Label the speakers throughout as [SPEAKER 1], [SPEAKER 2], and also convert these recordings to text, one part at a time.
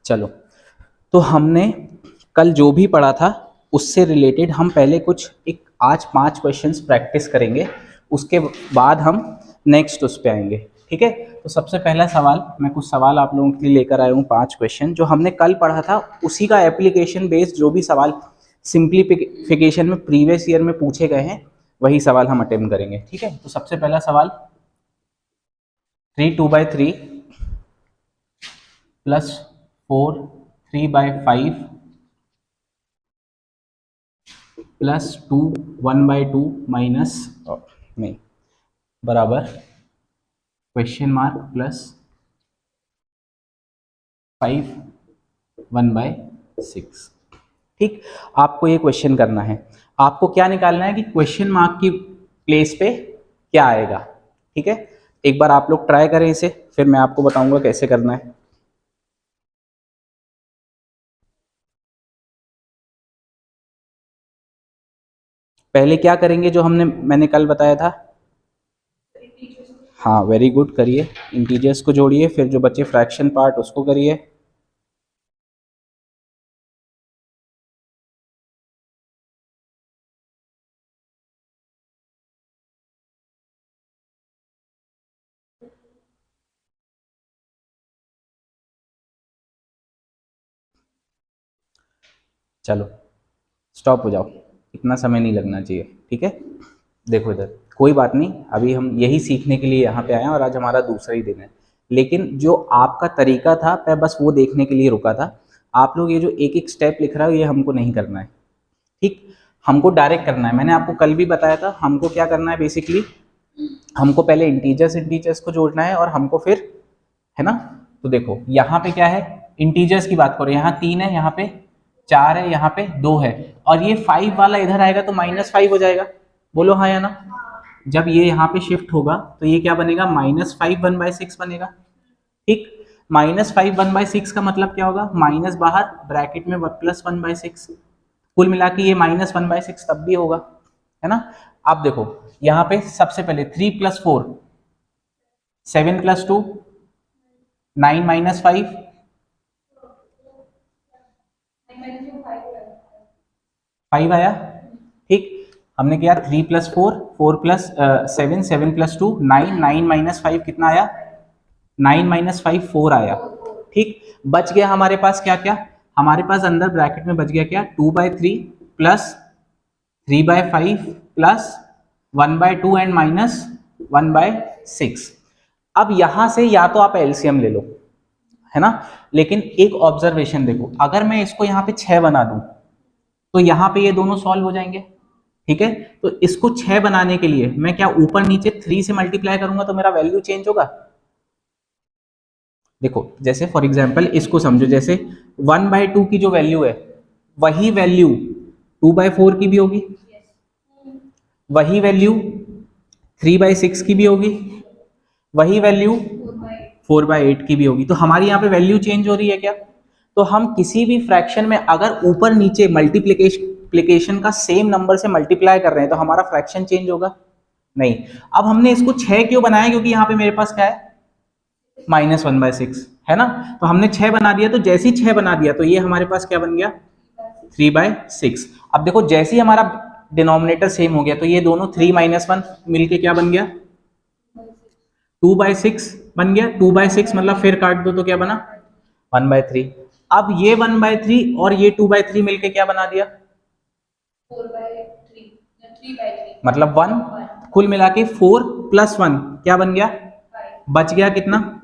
[SPEAKER 1] चलो, तो हमने कल जो भी पढ़ा था उससे रिलेटेड हम पहले कुछ आज 5 क्वेश्चंस प्रैक्टिस करेंगे, उसके बाद हम नेक्स्ट उस पे आएंगे। ठीक है, तो सबसे पहला सवाल, मैं कुछ सवाल आप लोगों के लिए लेकर आया हूँ। 5 क्वेश्चन जो हमने कल पढ़ा था उसी का एप्लीकेशन बेस्ड जो भी सवाल सिंप्लीफिकेशन में प्रीवियस ईयर में पूछे गए हैं वही सवाल हम अटेम्प्ट करेंगे। ठीक है, तो सबसे पहला सवाल 3 2/3 प्लस 4 3/5 प्लस 2 1/2 माइनस में बराबर क्वेश्चन मार्क प्लस 5 1/6। ठीक, आपको ये क्वेश्चन करना है, आपको क्या निकालना है कि क्वेश्चन मार्क की प्लेस पे क्या आएगा। ठीक है, एक बार आप लोग ट्राई करें इसे, फिर मैं आपको बताऊंगा कैसे करना है। पहले क्या करेंगे जो मैंने कल बताया था। हाँ, वेरी गुड, करिए। इंटीजर्स को जोड़िए, फिर जो बचे फ्रैक्शन पार्ट उसको करिए। चलो स्टॉप हो जाओ, इतना समय नहीं लगना चाहिए। ठीक है, देखो इधर, कोई बात नहीं, अभी हम यही सीखने के लिए यहाँ पे आए हैं और आज हमारा दूसरा ही दिन है। लेकिन जो आपका तरीका था मैं बस वो देखने के लिए रुका था। आप लोग ये जो एक एक स्टेप लिख रहे हो ये हमको नहीं करना है। ठीक, हमको डायरेक्ट करना है। मैंने आपको कल भी बताया था हमको क्या करना है। बेसिकली हमको पहले इंटीजर्स को जोड़ना है और हमको फिर, है ना। तो देखो यहाँ पे क्या है, इंटीजर्स की बात करो, यहाँ 3 है, यहाँ पे 4 है, यहाँ पे 2 है, और ये 5 वाला इधर आएगा तो -5 हो जाएगा। बोलो हाँ या ना। जब ये यहाँ पे शिफ्ट होगा तो ये क्या बनेगा, -5 1/6 बनेगा। ठीक, -5 1/6 का मतलब क्या होगा, माइनस बाहर ब्रैकेट में प्लस 1/6, कुल मिला के ये -1/6 तब भी होगा, है ना। आप देखो यहाँ पे सबसे पहले 3 + 4 7 + 2 9 - 5 5 आया। ठीक, हमने किया 3 + 4 4 + 7 7 + 2 9 9 - 5 कितना आया, 9 - 5 4 आया। ठीक, बच गया हमारे पास क्या क्या, हमारे पास अंदर ब्रैकेट में बच गया क्या, 2/3 प्लस 3/5 प्लस 1/2 एंड माइनस 1/6। अब यहां से या तो आप एलसीएम ले लो, है ना, लेकिन एक ऑब्जर्वेशन देखो, अगर मैं इसको यहाँ पे 6 बना दूं तो यहाँ पे ये दोनों सॉल्व हो जाएंगे। ठीक है, तो इसको 6 बनाने के लिए मैं क्या ऊपर नीचे 3 से मल्टीप्लाई करूंगा तो मेरा वैल्यू चेंज होगा। देखो जैसे फॉर एग्जांपल इसको समझो, जैसे 1/2 की जो वैल्यू है वही वैल्यू 2/4 की भी होगी, वही वैल्यू 3/6 की भी होगी, वही वैल्यू 4/8 की भी होगी। तो हमारी यहाँ पे वैल्यू चेंज हो रही है क्या। तो हम किसी भी फ्रैक्शन में अगर ऊपर नीचे मल्टीप्लिकेशन का सेम नंबर से मल्टीप्लाई कर रहे हैं तो हमारा फ्रैक्शन चेंज होगा नहीं। अब हमने इसको 6 क्यों बनाया, क्योंकि यहाँ पे मेरे पास क्या है, -1/6, है ना। तो हमने 6 बना दिया, तो जैसे ही 6 बना दिया तो ये हमारे पास क्या बन गया, 3/6। अब देखो जैसे ही हमारा डिनोमिनेटर सेम हो गया तो ये दोनों 3 - 1 मिलके क्या बन गया, 2/6 बन गया। 2/6 मतलब फिर काट दो तो क्या बना, 1/3। अब ये 1/3 और ये 2/3 मिलके क्या बना दिया, 4/3 मतलब 1, कुल मिला के 4 + 1 क्या बन गया, बच गया कितना,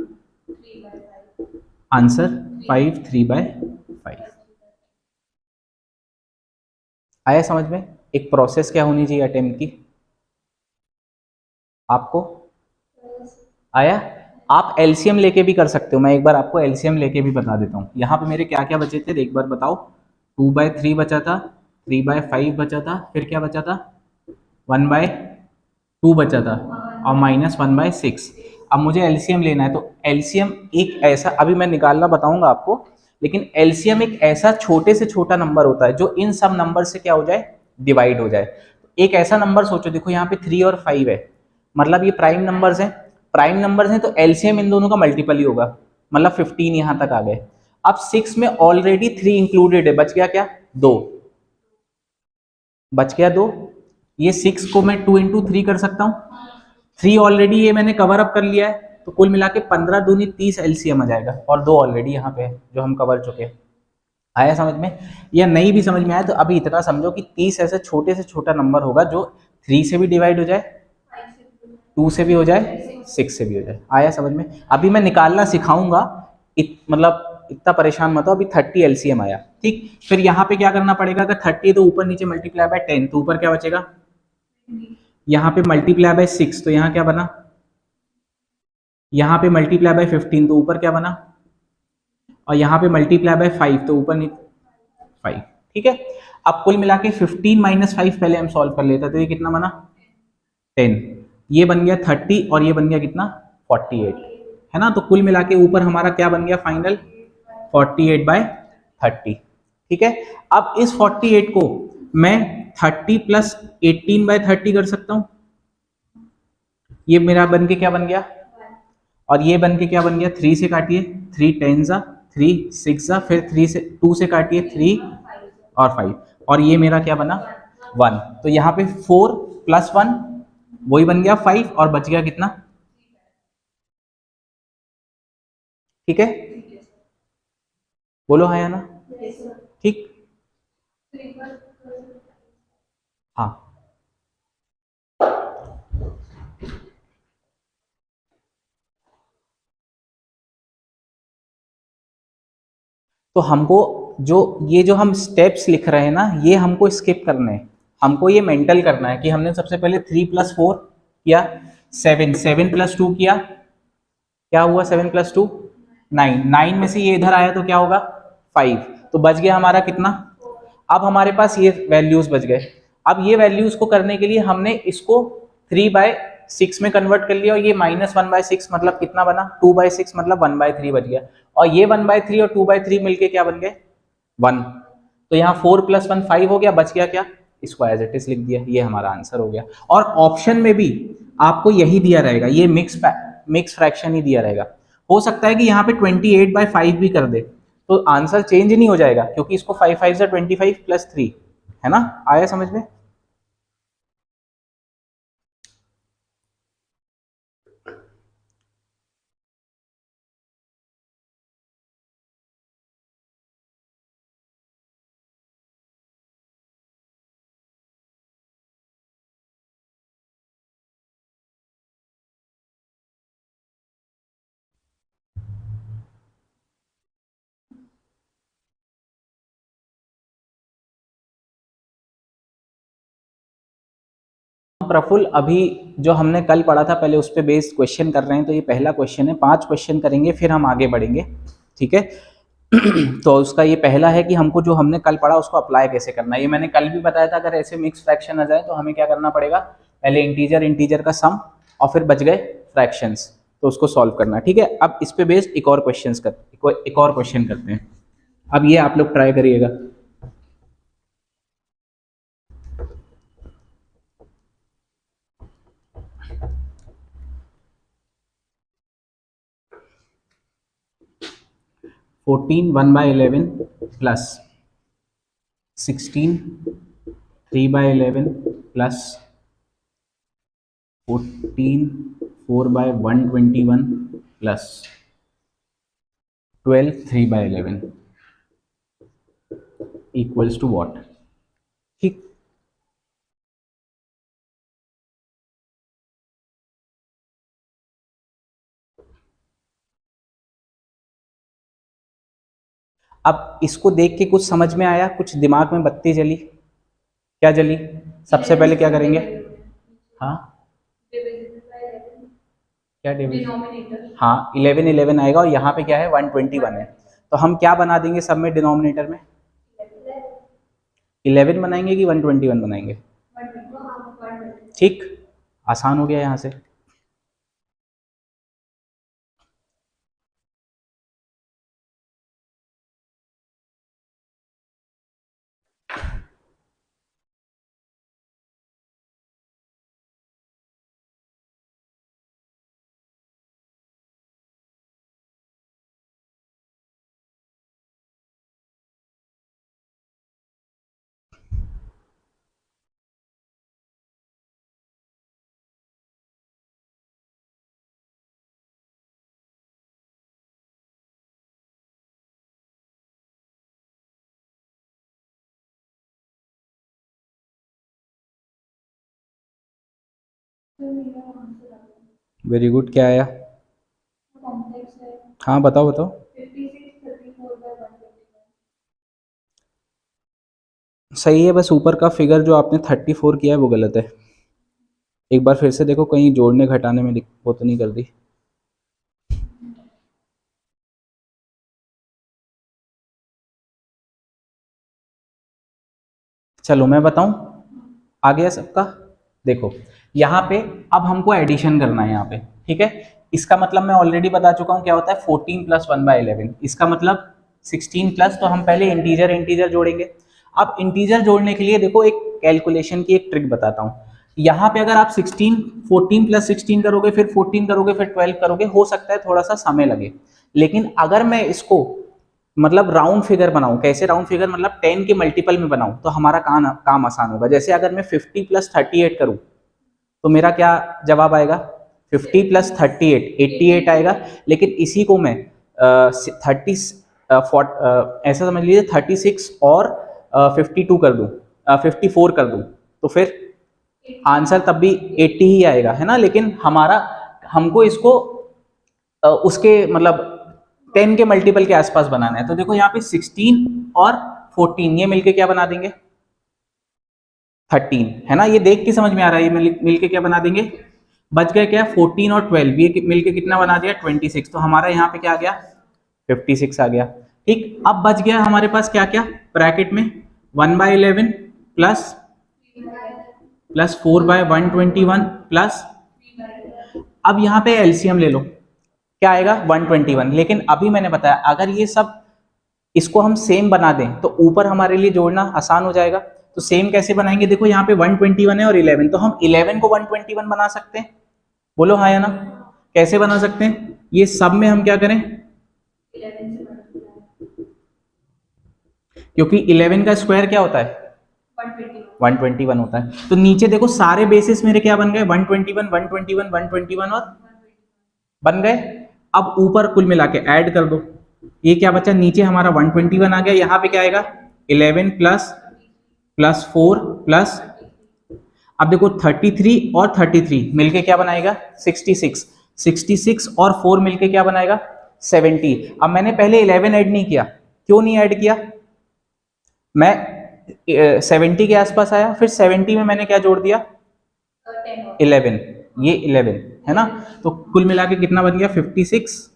[SPEAKER 1] आंसर 5 3/5। आया समझ में, एक प्रोसेस क्या होनी चाहिए अटेम्प्ट की, आपको आया। आप एलसीएम लेके भी कर सकते हो, मैं एक बार आपको एलसीएम लेके भी बता देता हूँ। यहाँ पे मेरे क्या क्या बचे थे एक बार बताओ, 2/3 बचा था, 3/5 बचा था, फिर क्या बचा था, 1/2 बचा था, और -1/6। अब मुझे एलसीएम लेना है, तो एलसीएम एक ऐसा, अभी मैं निकालना बताऊंगा आपको, लेकिन एलसीएम एक ऐसा छोटे से छोटा नंबर होता है जो इन सब नंबर से क्या हो जाए, डिवाइड हो जाए। एक ऐसा नंबर सोचो, देखो यहाँ पे 3 और 5 है, मतलब ये प्राइम नंबर्स हैं, प्राइम नंबर्स हैं तो एलसीएम इन दोनों का मल्टीपल ही होगा, मतलब 15 यहाँ तक आ गए। अब 6 में ऑलरेडी 3 इंक्लूडेड है, बच गया क्या, 2, बच गया 2। ये 6 को मैं 2 इंटू 3 कर सकता हूँ, 3 ऑलरेडी ये मैंने कवर अप कर लिया है, तो कुल मिला के 15 दूनी 30 एलसीएम आ जाएगा, और 2 ऑलरेडी यहाँ पे है जो हम कवर चुके हैं। आया समझ में, या नहीं भी समझ में आया तो अभी इतना समझो कि 30 ऐसे छोटे से छोटा नंबर होगा जो 3 से भी डिवाइड हो जाए, 2 से भी हो जाए, 6 से भी हो जाए। आया समझ में, अभी मैं निकालना सिखाऊंगा, मतलब इतना परेशान मत हो, अभी 30 एलसीएम आया, ठीक। फिर यहाँ पे क्या करना पड़ेगा, अगर 30 तो ऊपर नीचे मल्टीप्लाई बाय 10, तो ऊपर क्या बचेगा, यहाँ पे मल्टीप्लाई बाय 6, तो यहाँ क्या बना, यहाँ पे मल्टीप्लाई बाय 15, तो ऊपर क्या बना, और यहाँ पे मल्टीप्लाई बाय 5, तो ऊपर 5, ठीक है। अब कुल मिला के 15 माइनस 5 पहले हम सॉल्व कर लेते हैं, तो ये कितना बना 10, ये बन गया 30, और ये बन गया कितना 48, है ना। तो कुल मिला के ऊपर हमारा क्या बन गया फाइनल, 48/30, ठीक है। अब इस 48 को मैं 30 प्लस 18/30 कर सकता हूं, ये मेरा बन के क्या बन गया, और ये बन के क्या बन गया, 3 से काटिए, 3 10 जा, 3 6 जा, फिर 3 से 2 से काटिए 3 और 5, और ये मेरा क्या बना 1, तो यहाँ पे 4 प्लस 1 वही बन गया 5, और बच गया कितना, ठीक है, बोलो हाँ या ना, ठीक, हाँ। तो हमको जो ये जो हम स्टेप्स लिख रहे हैं ना, ये हमको स्किप करने हैं, हमको ये मेंटल करना है कि हमने सबसे पहले 3+4 किया, 7 प्लस 2 किया, क्या हुआ 7+2 9, 9 में से ये इधर आया तो क्या होगा 5, तो बच गया हमारा कितना, अब हमारे पास ये वैल्यूज बच गए। अब ये वैल्यूज को करने के लिए हमने इसको 3/6 में कन्वर्ट कर लिया, और ये -1/6 मतलब कितना बना 2/6 मतलब 1/3 बच गया, और ये 1/3 और 2/3 मिलके क्या बन गए 1, तो यहाँ 4 + 1 5 हो गया, बच गया क्या, इसको एज इट इज लिख दिया, ये हमारा आंसर हो गया। और ऑप्शन में भी आपको यही दिया रहेगा, ये मिक्स फ्रैक्शन ही दिया रहेगा, हो सकता है कि यहाँ पे 28/5 भी कर दे, तो आंसर चेंज नहीं हो जाएगा, क्योंकि इसको 5 5 से 25 + 3, है ना। आया समझ में, प्रफुल्ल अभी जो हमने कल पढ़ा था पहले उस पर बेस्ड क्वेश्चन कर रहे हैं, तो ये पहला क्वेश्चन है, 5 क्वेश्चन करेंगे फिर हम आगे बढ़ेंगे, ठीक है। तो उसका ये पहला है कि हमको जो हमने कल पढ़ा उसको अप्लाई कैसे करना है, ये मैंने कल भी बताया था, अगर ऐसे मिक्स फ्रैक्शन आ जाए तो हमें क्या करना पड़ेगा, पहले इंटीजर इंटीजर का सम, और फिर बच गए फ्रैक्शंस, तो उसको सॉल्व करना है, ठीक है। अब इस पे बेस्ड एक और क्वेश्चन करते हैं, अब ये आप लोग ट्राई करिएगा। 14 1/11 प्लस 16 3/11 प्लस 14 4/121 प्लस 12 3/11 इक्वल्स टू वॉट, ठीक। अब इसको देख के कुछ समझ में आया, कुछ दिमाग में बत्ती जली, क्या जली, सबसे पहले क्या करेंगे, हाँ क्या डिविजन, हाँ 11 11 आएगा, और यहाँ पे क्या है 121 है, तो हम क्या बना देंगे सब में डिनोमिनेटर में, 11 बनाएंगे कि 121 बनाएंगे, ठीक, आसान हो गया यहाँ से। वेरी गुड, क्या आया? हाँ बताओ बताओ। सही है, बस ऊपर का फिगर जो आपने 34 किया है वो गलत है। एक बार फिर से देखो, कहीं जोड़ने घटाने में वो तो नहीं कर दी। चलो मैं बताऊं, आ गया सबका? देखो यहाँ पे अब हमको एडिशन करना है यहाँ पे, ठीक है। इसका मतलब मैं ऑलरेडी बता चुका हूँ क्या होता है, 14 प्लस 1/11। इसका मतलब 16 प्लस, तो हम पहले इंटीजर इंटीजर जोड़ेंगे। अब इंटीजर जोड़ने के लिए देखो, एक कैलकुलेशन की एक ट्रिक बताता हूँ। यहाँ पे अगर आप 16 14 प्लस 16 करोगे, फिर 14 करोगे, फिर 12 करोगे, हो सकता है थोड़ा सा समय लगे। लेकिन अगर मैं इसको मतलब राउंड फिगर बनाऊं, कैसे राउंड फिगर, मतलब 10 के मल्टीपल में बनाऊं, तो हमारा काम आसान होगा। जैसे अगर मैं 50 प्लस 38 करूं, तो मेरा क्या जवाब आएगा? 50 प्लस 38 88 आएगा। लेकिन इसी को मैं 30 ऐसा समझ लीजिए 36 और 52 कर दूं, 54 कर दूं, तो फिर आंसर तब भी 80 ही आएगा, है ना। लेकिन हमारा हमको इसको उसके मतलब 10 के मल्टीपल के आसपास बनाना है। तो देखो यहाँ पे 16 और 14 ये मिलके क्या बना देंगे? 13, है ना। ये देख के समझ में आ रहा है, ये मिलके क्या बना देंगे? बच गए क्या? 14 और 12, ये मिलके कितना बना दिया? 26। तो हमारा यहाँ पे क्या आ गया? 56 आ गया। ठीक, अब बच गया हमारे पास क्या क्या ब्रैकेट में? 1/11 प्लस 4/121 प्लस, अब यहाँ पे एलसीएम ले लो, क्या आएगा? 121। लेकिन अभी मैंने बताया, अगर ये सब इसको हम सेम बना दें तो ऊपर हमारे लिए जोड़ना आसान हो जाएगा। तो सेम कैसे बनाएंगे? देखो यहाँ पे 121 है और 11, तो हम 11 को 121 बना सकते हैं। बोलो हाँ या ना? कैसे बना सकते हैं? ये सब में हम क्या करें, क्योंकि 11 का स्क्वायर क्या होता है? 121 होता है। तो नीचे देखो सारे बेसिस मेरे क्या बन गए? 121 121 121 और बन गए। अब ऊपर कुल मिला के ऐड कर दो, ये क्या बचा? नीचे हमारा 121 आ गया, यहाँ पे क्या आएगा? 11 प्लस 4 प्लस, अब देखो 33 और 33 मिलके क्या बनाएगा? 66। 66 और 4 मिलके क्या बनाएगा? 70। अब मैंने पहले 11 ऐड नहीं किया, क्यों नहीं ऐड किया? मैं 70 के आसपास आया, फिर 70 में मैंने क्या जोड़ दिया? 11, ये 11 है ना। तो कुल मिला के कितना बन गया? 56,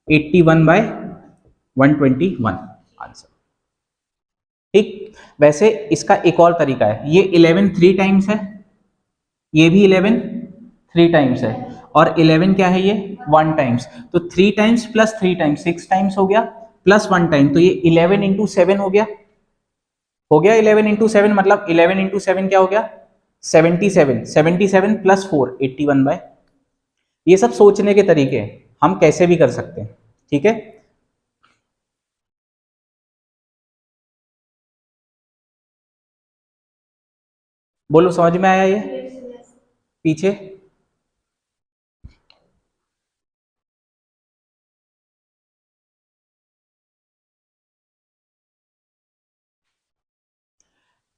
[SPEAKER 1] 81/121 आंसर। ठीक, वैसे इसका एक और तरीका है, ये 11 3 टाइम्स है, ये भी 11 3 टाइम्स है, और 11 क्या है? ये 1 टाइम्स। तो 3 टाइम्स प्लस 3 टाइम्स 6 टाइम्स हो गया, प्लस 1 टाइम, तो ये 11 इंटू 7 हो गया। 11 इंटू 7 मतलब 11 इंटू 7 क्या हो गया? 77। 77 प्लस 4 81 बाय, ये सब सोचने के तरीके हैं, हम कैसे भी कर सकते हैं, ठीक है। बोलो समझ में आया ये? पीछे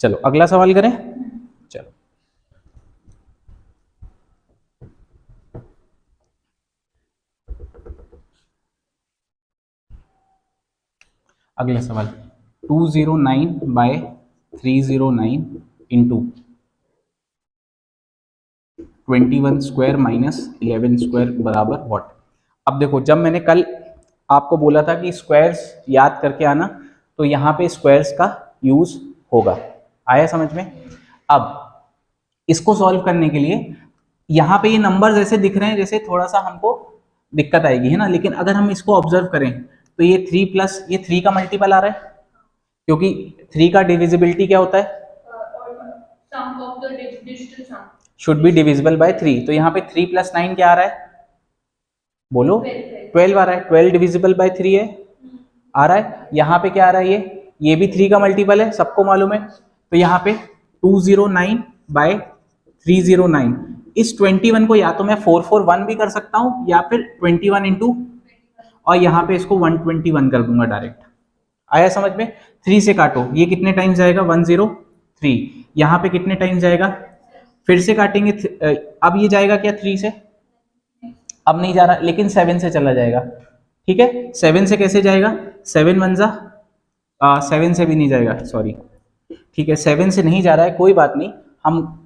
[SPEAKER 1] चलो अगला सवाल करें। चलो अगला सवाल, 209/309 इंटू 21 स्क्वायर माइनस 11 स्क्वायर बराबर व्हाट? अब देखो, जब मैंने कल आपको बोला था कि स्क्वायर्स याद करके आना, तो यहाँ पे स्क्वायर्स का यूज होगा, आया समझ में? अब इसको सॉल्व करने के लिए यहाँ पे ये नंबर्स ऐसे दिख रहे हैं जैसे थोड़ा सा हमको दिक्कत आएगी, है ना। लेकिन अगर हम इसको ऑब्जर्व करें तो ये 3 प्लस ये 3 का मल्टीपल आ रहा है, क्योंकि 3 का डिविजिबिलिटी क्या होता है? Should be divisible by 3। तो यहाँ पे 3 प्लस 9 क्या आ रहा है? बोलो 12 आ रहा है। 12 डिविजिबल बाय 3 है, आ रहा है। यहाँ पे क्या आ रहा है? ये भी 3 का मल्टीपल है, सबको मालूम है। तो यहाँ पे 209/309, इस 21 को या तो मैं 441 भी कर सकता हूँ, या फिर 21 इंटू, और यहाँ पे इसको 121 कर दूंगा डायरेक्ट। आया समझ में? 3 से काटो, ये कितने टाइम्स जाएगा? 103। यहाँ पे कितने टाइम्स जाएगा? फिर से काटेंगे अब ये जाएगा क्या 3 से, अब नहीं जा रहा, लेकिन 7 से चला जाएगा। ठीक है, 7 से कैसे जाएगा, 7 वन जा 7 से भी नहीं जाएगा, सॉरी। ठीक है, 7 से नहीं जा रहा है, कोई बात नहीं, हम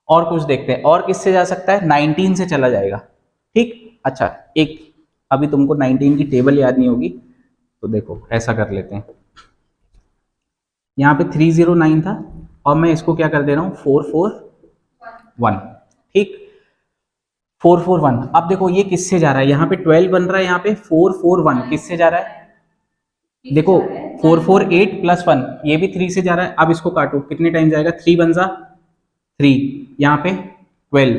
[SPEAKER 1] और कुछ देखते हैं, और किससे जा सकता है, 19 से चला जाएगा। ठीक, अच्छा एक, अभी तुमको 19 की टेबल याद नहीं होगी, तो देखो ऐसा कर लेते हैं, यहाँ पे 309 था और मैं इसको क्या कर दे रहा हूँ 441। ठीक, 441, अब देखो ये किससे जा रहा है, यहाँ पे 12 बन रहा है, यहाँ पे 441 किससे जा रहा है, देखो 448 प्लस 1, ये भी 3 से जा रहा है। अब इसको काटो, कितने टाइम जाएगा, 3 बन जा 3, यहाँ पे 12,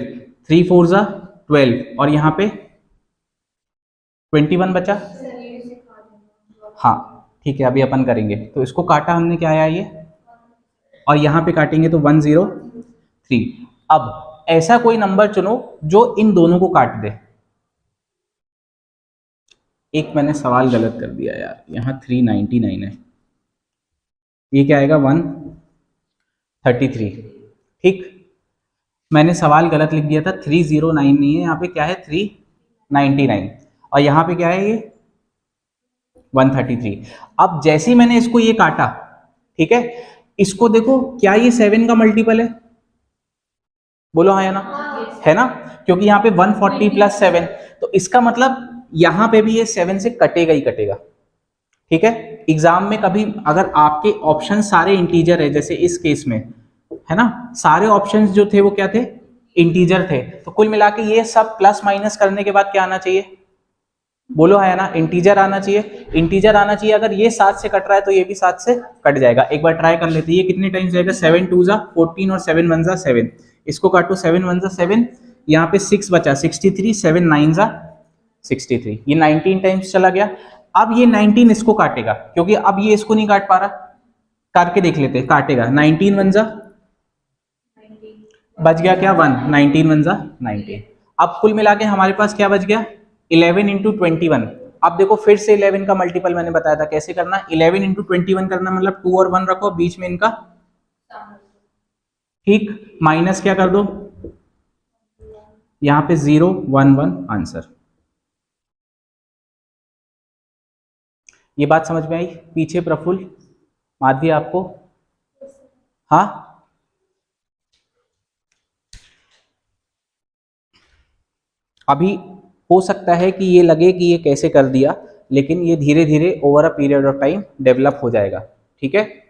[SPEAKER 1] 3 4 जा 12, और यहाँ पे 21 बचा। हाँ ठीक है, अभी अपन करेंगे, तो इसको काटा हमने, क्या आया ये, और यहाँ पे काटेंगे तो 103। अब ऐसा कोई नंबर चुनो जो इन दोनों को काट दे। एक मैंने सवाल गलत कर दिया यार, यहाँ 399 है, ये क्या आएगा 133। ठीक, मैंने सवाल गलत लिख दिया था, 309 नहीं है, यहाँ पे क्या है 399, और यहाँ पे क्या है ये 133। अब जैसे ही मैंने इसको ये काटा, ठीक है, इसको देखो क्या ये 7 का मल्टीपल है, बोलो हाँ या ना, है ना, क्योंकि यहाँ पे 140 प्लस 7, तो इसका मतलब यहाँ पे भी ये 7 से कटेगा ही कटेगा। ठीक है, एग्जाम में कभी अगर आपके ऑप्शन सारे इंटीजर है, जैसे इस केस में है ना, सारे ऑप्शंस जो थे वो क्या थे, इंटीजर थे, तो कुल मिला के ये सब प्लस माइनस करने के बाद क्या आना चाहिए, बोलो है ना, इंटीजर आना चाहिए, इंटीजर आना चाहिए। अगर ये 7 से कट रहा है तो ये भी 7 से कट जाएगा। एक बार ट्राई कर लेते हैं, ये कितने टाइम्स जाएगा, 7 2 जा 14 और 7 1 जा 7, इसको काटो, 7 1 जा 7, यहाँ पे 6 बचा 63, 7 9 जा 63, ये 19 टाइम्स चला गया। अब ये 19 इसको काटेगा, क्योंकि अब ये इसको नहीं काट पा रहा, करके देख लेते हैं, काटेगा 19 1 जा, बच गया क्या 1, 19 1 जा 19। अब कुल मिला के हमारे पास क्या बच गया, 11 इंटू 21। अब देखो फिर से 11 का मल्टीपल मैंने बताया था कैसे करना, 11 इंटू 21 करना, मतलब 2 और 1 रखो बीच में इनका, ठीक, माइनस क्या कर दो, यहाँ पे 0 1 1 आंसर। ये बात समझ में आई, पीछे प्रफुल्ल माधवी आपको, हाँ अभी हो सकता है कि ये लगे कि ये कैसे कर दिया, लेकिन ये धीरे धीरे over a period of time develop हो जाएगा। ठीक है,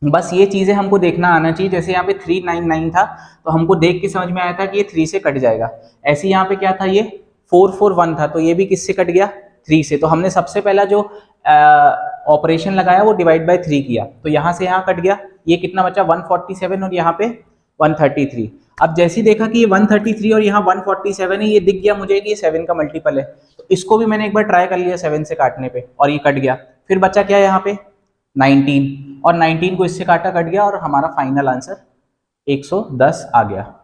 [SPEAKER 1] बस ये चीजें हमको देखना आना चाहिए, जैसे यहाँ पे 399 था तो हमको देख के समझ में आया था कि ये 3 से कट जाएगा। ऐसे यहाँ पे क्या था, ये 441 था, तो ये भी किससे कट गया, 3 से। तो हमने सबसे पहला जो ऑपरेशन लगाया वो डिवाइड बाय 3 किया, तो यहाँ से यहाँ कट गया, ये कितना बचा 147 और यहाँ पे 133। अब जैसे ही देखा कि ये 133 और यहाँ 147 है, ये दिख गया मुझे कि ये 7 का मल्टीपल है, तो इसको भी मैंने एक बार ट्राई कर लिया 7 से काटने पे और ये कट गया। फिर बचा क्या यहाँ पे 19, और 19 को इससे काटा, कट गया, और हमारा फाइनल आंसर 110 आ गया।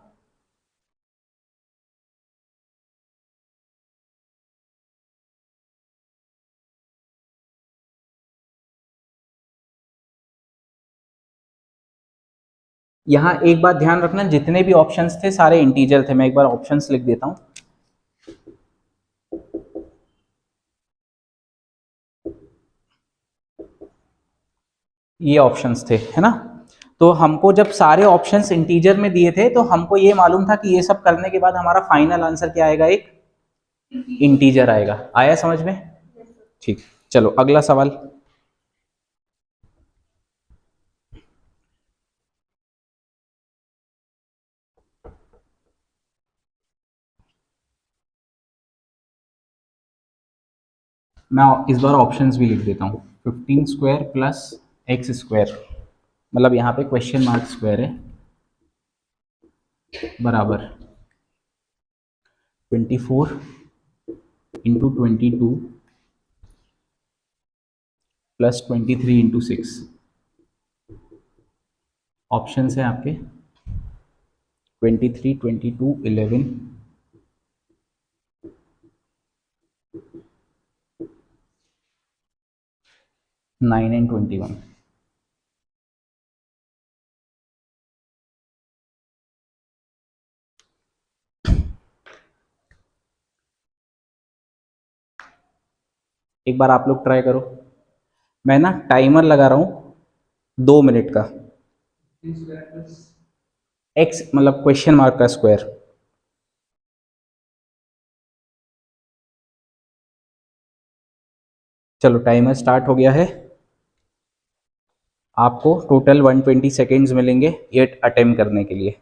[SPEAKER 1] यहाँ एक बात ध्यान रखना, जितने भी ऑप्शंस थे सारे इंटीजर थे, मैं एक बार ऑप्शंस लिख देता हूं। ये ऑप्शंस थे, है ना, तो हमको जब सारे ऑप्शंस इंटीजर में दिए थे तो हमको ये मालूम था कि ये सब करने के बाद हमारा फाइनल आंसर क्या आएगा, एक इंटीजर आएगा। आया समझ में, ठीक, चलो अगला सवाल। मैं इस बार ऑप्शंस भी लिख देता हूँ, 15 स्क्वायर प्लस एक्स स्क्वायर, मतलब यहाँ पे क्वेश्चन मार्क स्क्वायर है, बराबर 24 इंटू 22 प्लस 23 इंटू 6। ऑप्शन है आपके 23 22 11 9 एंड 21। एक बार आप लोग ट्राई करो। मैं ना टाइमर लगा रहा हूँ 2 मिनट का। एक्स मतलब क्वेश्चन मार्क का स्क्वायर। चलो टाइमर स्टार्ट हो गया है। आपको टोटल 120 सेकेंड्स मिलेंगे ये अटेम्प्ट करने के लिए।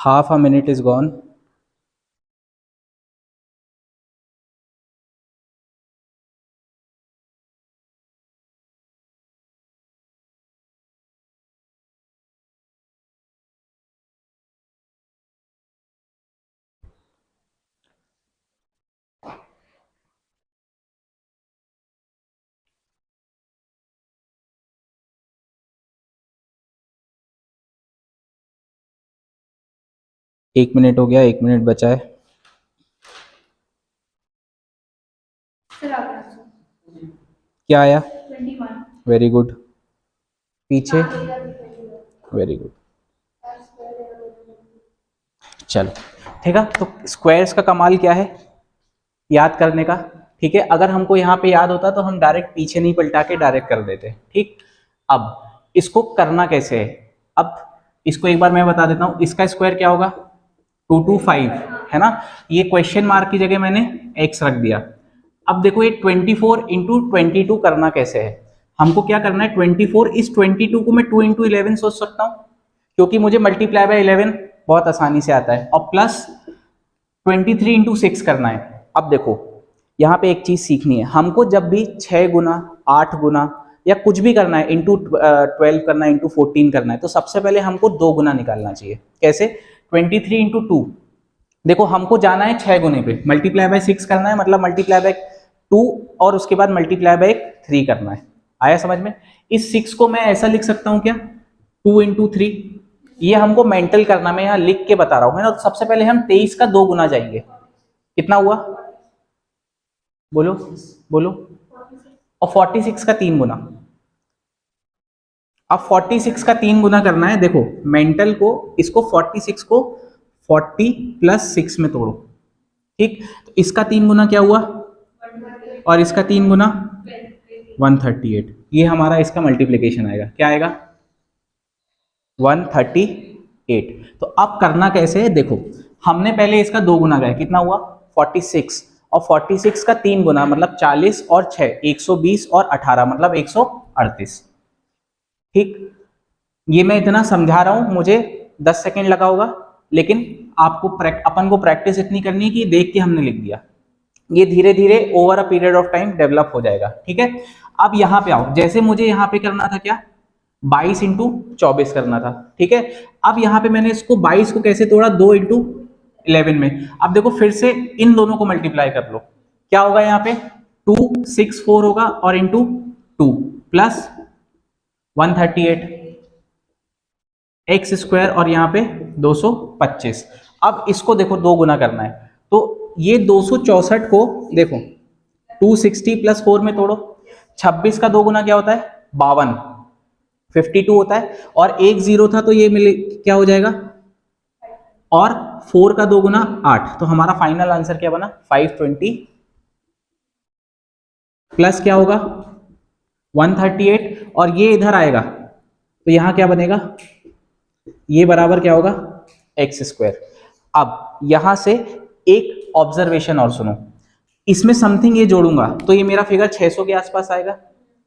[SPEAKER 1] Half a minute is gone. एक मिनट हो गया, 1 मिनट बचा है। क्या आया? 21। Very good. पीछे? Very good. चलो ठीक है, तो स्क्वायर्स का कमाल क्या है? याद करने का। ठीक है, अगर हमको यहाँ पे याद होता तो हम डायरेक्ट पीछे नहीं पलटा के डायरेक्ट कर देते। ठीक, अब इसको करना कैसे है? अब इसको एक बार मैं बता देता हूँ। इसका स्क्वायर क्या होगा? 225 है ना। ये क्वेश्चन मार्क की जगह मैंने x रख दिया। अब देखो ये 24 इंटू 22 करना कैसे है? हमको क्या करना है? 24 इस 22 को मैं 2 इंटू 11 सोच सकता हूँ, क्योंकि मुझे मल्टीप्लाई बाय 11 बहुत आसानी से आता है। और प्लस 23 इंटू 6 करना है। अब देखो यहाँ पे एक चीज सीखनी है हमको, जब भी 6 गुना 8 गुना या कुछ भी करना है, इंटू 12 करना है, इंटू 14 करना है, तो सबसे पहले हमको 2 गुना निकालना चाहिए। कैसे? 23 इंटू 2। देखो हमको जाना है 6 गुने पे, मल्टीप्लाई बाय 6 करना है, मतलब मल्टीप्लाई बाय 2 और उसके बाद मल्टीप्लाई बाय 3 करना है। आया समझ में? इस 6 को मैं ऐसा लिख सकता हूँ क्या? 2 इंटू 3। ये हमको मेंटल करना, मैं यहाँ लिख के बता रहा हूँ ना। तो सबसे पहले हम 23 का 2 गुना जाएंगे। कितना हुआ? बोलो बोलो। और 46 का 3 गुना। अब 46 का 3 गुना करना है। देखो मेंटल को, इसको 46 को 40 प्लस 6 में तोड़ो। ठीक, तो इसका 3 गुना क्या हुआ? और इसका 3 गुना 138। ये हमारा इसका मल्टीप्लीकेशन आएगा। क्या आएगा? 138। तो अब करना कैसे है? देखो हमने पहले इसका 2 गुना किया, कितना हुआ? 46। और 46 का 3 गुना मतलब 40 और 6 120 और 18 मतलब 138। ठीक, ये मैं इतना समझा रहा हूं, मुझे 10 सेकेंड लगा होगा, लेकिन आपको अपन को प्रैक्टिस इतनी करनी है कि देख के हमने लिख दिया। ये धीरे धीरे over a period of time develop हो जाएगा। ठीक है, अब यहां पे आओ। जैसे मुझे यहां पे करना था क्या? 22 इंटू 24 करना था। ठीक है, अब यहां पे मैंने इसको 22 को कैसे तोड़ा? 2 इंटू 11 में। अब देखो फिर से इन दोनों को मल्टीप्लाई कर लो। क्या होगा यहाँ पे? 264 होगा और इंटू 2 प्लस 138 एक्स स्क्वायर और यहाँ पे 225। अब इसको देखो 2 गुना करना है, तो ये 264 को देखो 260 प्लस 4 में तोड़ो। 26 का 2 गुना क्या होता है? 52, 52 होता है। और एक जीरो था तो ये मिले क्या हो जाएगा? और 4 का 2 गुना 8। तो हमारा फाइनल आंसर क्या बना? 520 प्लस क्या होगा? 138। और ये इधर आएगा तो यहां क्या बनेगा? ये बराबर क्या होगा? X square. अब यहां से एक ऑब्जर्वेशन और सुनो, इसमें समथिंग ये जोड़ूंगा तो ये मेरा फिगर 600 के आसपास आएगा।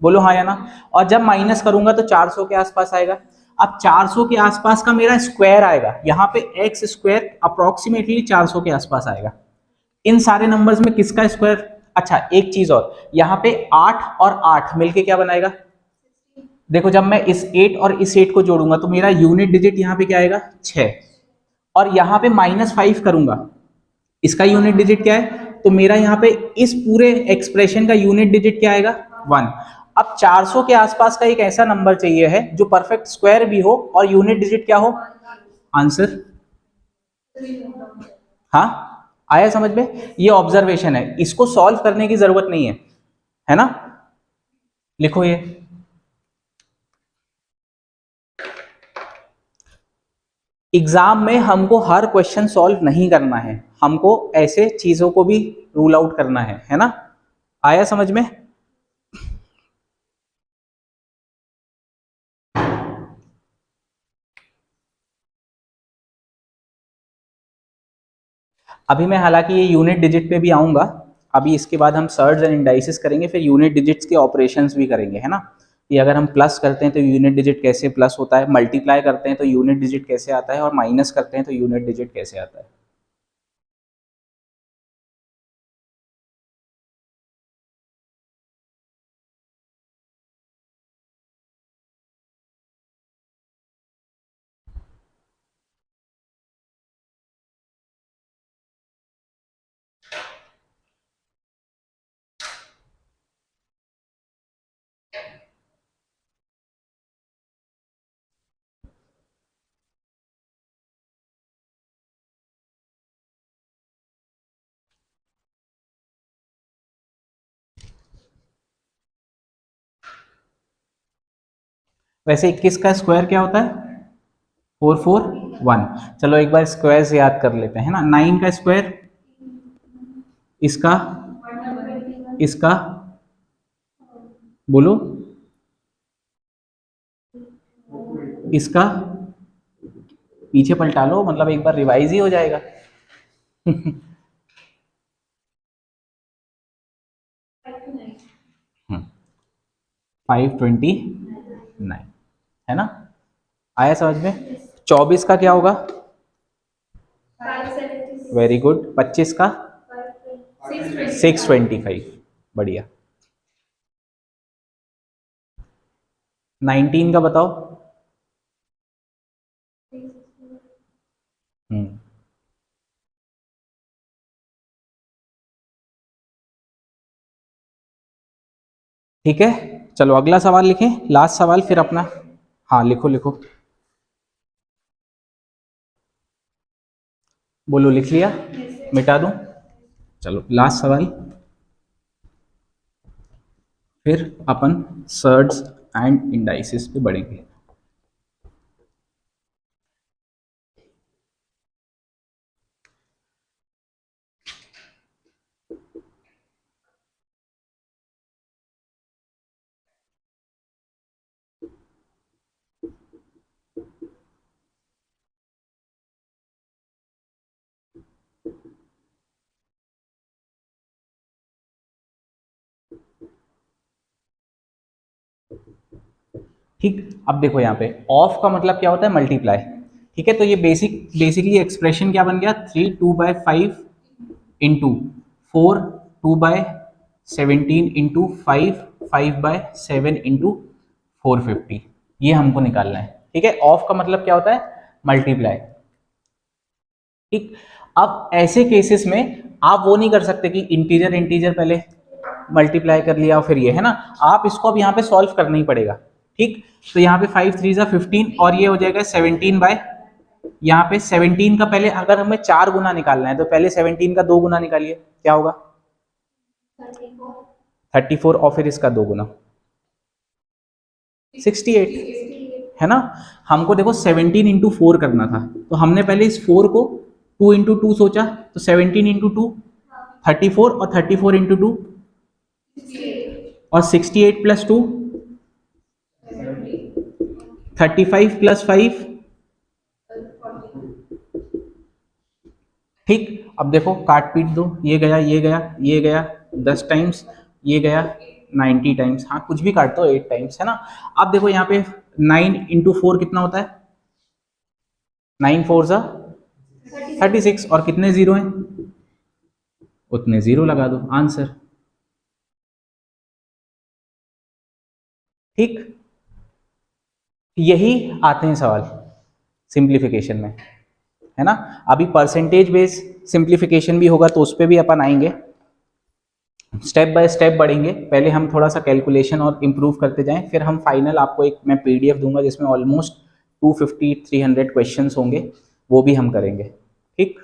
[SPEAKER 1] बोलो हाँ या ना। और जब माइनस करूंगा तो 400 के आसपास आएगा। अब 400 के आसपास का मेरा स्क्वायर आएगा, यहाँ पे एक्स स्क्वायर अप्रोक्सीमेटली 400 के आसपास आएगा। इन सारे नंबर्स में किसका स्क्वायर? अच्छा एक चीज और, यहाँ पे 8 और 8 मिलके क्या बनाएगा? देखो जब मैं इस 8 और इस 8 को जोड़ूंगा तो मेरा यूनिट डिजिट यहाँ पे क्या आएगा? 6। और यहाँ पे -5 करूंगा, इसका यूनिट डिजिट क्या है? तो मेरा यहाँ पे इस पूरे एक्सप्रेशन का यूनिट डिजिट क्या आएगा? 1। अब 400 के आसपास का एक ऐसा नंबर चाहिए है जो परफेक्ट स्क्वायर भी हो और यूनिट डिजिट क्या हो? आंसर, हाँ आया समझ में? ये ऑब्जर्वेशन है, इसको सॉल्व करने की जरूरत नहीं है ना? लिखो ये, एग्जाम में हमको हर क्वेश्चन सॉल्व नहीं करना है, हमको ऐसे चीजों को भी रूल आउट करना है ना? आया समझ में? अभी मैं हालांकि ये यूनिट डिजिट पे भी आऊंगा, अभी इसके बाद हम सर्ज एंड इंडाइसिस करेंगे, फिर यूनिट डिजिट्स के ऑपरेशंस भी करेंगे, है ना? कि अगर हम प्लस करते हैं तो यूनिट डिजिट कैसे प्लस होता है, मल्टीप्लाई करते हैं तो यूनिट डिजिट कैसे आता है, और माइनस करते हैं तो यूनिट डिजिट कैसे आता है। वैसे 21 का स्क्वायर क्या होता है? 441। चलो एक बार स्क्वायर से याद कर लेते हैं ना। 9 का स्क्वायर, इसका, इसका, बोलो, इसका, पीछे पलटा लो, मतलब एक बार रिवाइज ही हो जाएगा। 529 है ना? आया समझ में? 24 का क्या होगा? Very good. 25 का 625, बढ़िया। 19 का बताओ। ठीक है, चलो अगला सवाल लिखें, लास्ट सवाल फिर अपना। हाँ लिखो लिखो, बोलो, लिख लिया? मिटा दूं? चलो लास्ट सवाल, फिर अपन सर्ड्स एंड इंडाइसिस पे बढ़ेंगे। ठीक, अब देखो यहाँ पे ऑफ का मतलब क्या होता है? मल्टीप्लाई। ठीक है, तो ये बेसिकली एक्सप्रेशन क्या बन गया? 3 2/5 इंटू 4 2/17 इंटू 5 5/7 इंटू 450, ये हमको निकालना है। ठीक है, ऑफ का मतलब क्या होता है? मल्टीप्लाई। ठीक, अब ऐसे केसेस में आप वो नहीं कर सकते कि इंटीजर इंटीजर पहले मल्टीप्लाई कर लिया और फिर ये, है ना? आप इसको अब यहाँ पे सॉल्व करना ही पड़ेगा। ठीक, तो यहाँ पे 5 3 15 और ये हो जाएगा 17 बाय, यहाँ पे 17 का पहले अगर हमें 4 गुना निकालना है तो पहले 17 का 2 गुना निकालिए, क्या होगा? 34, और फिर इसका 2 गुना 68, है ना? हमको देखो 17 इंटू 4 करना था, तो हमने पहले इस 4 को 2 इंटू 2 सोचा, तो 17 इंटू 2 34, और 34 इंटू 2 और 68 प्लस 2 35 प्लस 5। ठीक, अब देखो काट पीट दो, ये गया ये गया ये गया 10 टाइम्स, ये गया 90 टाइम्स, हाँ कुछ भी काट दो 8 टाइम्स, है ना? अब देखो यहाँ पे 9 इंटू 4 कितना होता है? 9 4 सा 36, और कितने जीरो हैं? उतने जीरो लगा दो, आंसर। ठीक, यही आते हैं सवाल सिंप्लीफिकेशन में, है ना? अभी परसेंटेज बेस सिंप्लीफिकेशन भी होगा तो उस पर भी अपन आएंगे, स्टेप बाय स्टेप बढ़ेंगे। पहले हम थोड़ा सा कैलकुलेशन और इम्प्रूव करते जाएं, फिर हम फाइनल आपको एक मैं पीडीएफ दूंगा जिसमें ऑलमोस्ट 250 300 क्वेश्चंस होंगे, वो भी हम करेंगे। ठीक,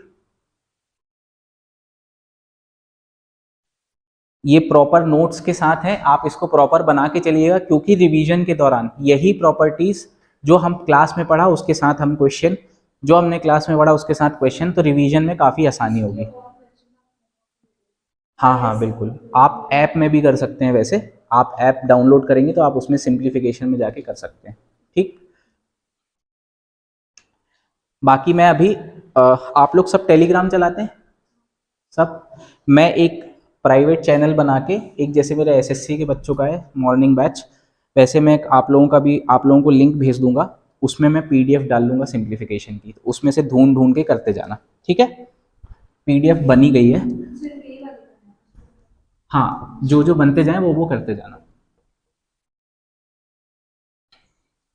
[SPEAKER 1] ये प्रॉपर नोट्स के साथ है, आप इसको प्रॉपर बना के चलिएगा, क्योंकि रिवीजन के दौरान यही प्रॉपर्टीज जो हम क्लास में पढ़ा उसके साथ हम क्वेश्चन, जो हमने क्लास में पढ़ा उसके साथ क्वेश्चन, तो रिवीजन में काफ़ी आसानी होगी। हाँ हाँ बिल्कुल, आप ऐप में भी कर सकते हैं, वैसे आप ऐप डाउनलोड करेंगे तो आप उसमें सिंप्लीफिकेशन में जाके कर सकते हैं। ठीक, बाकी मैं अभी आप लोग सब टेलीग्राम चलाते हैं सब, मैं एक प्राइवेट चैनल बना के, एक जैसे मेरे एसएससी के बच्चों का है मॉर्निंग बैच, वैसे मैं आप लोगों का भी, आप लोगों को लिंक भेज दूंगा, उसमें मैं पीडीएफ डाल दूंगा सिंप्लीफिकेशन की, तो उसमें से ढूंढ ढूंढ के करते जाना। ठीक है, पीडीएफ बनी गई है, हाँ जो जो बनते जाए वो करते जाना।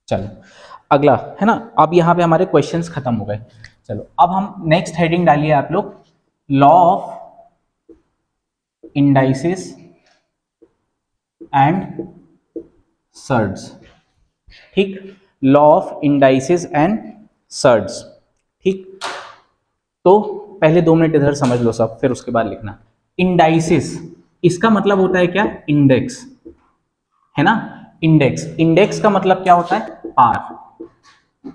[SPEAKER 1] चलो अगला है ना, अब यहाँ पे हमारे क्वेश्चंस खत्म हो गए। चलो अब हम नेक्स्ट हेडिंग डालिए आप लोग, law of indices and surds. ठीक, law of indices and surds. ठीक, तो पहले 2 मिनट इधर समझ लो सब, फिर उसके बाद लिखना। इंडाइसिस, इसका मतलब होता है क्या, इंडेक्स, है ना। इंडेक्स, इंडेक्स का मतलब क्या होता है, पावर,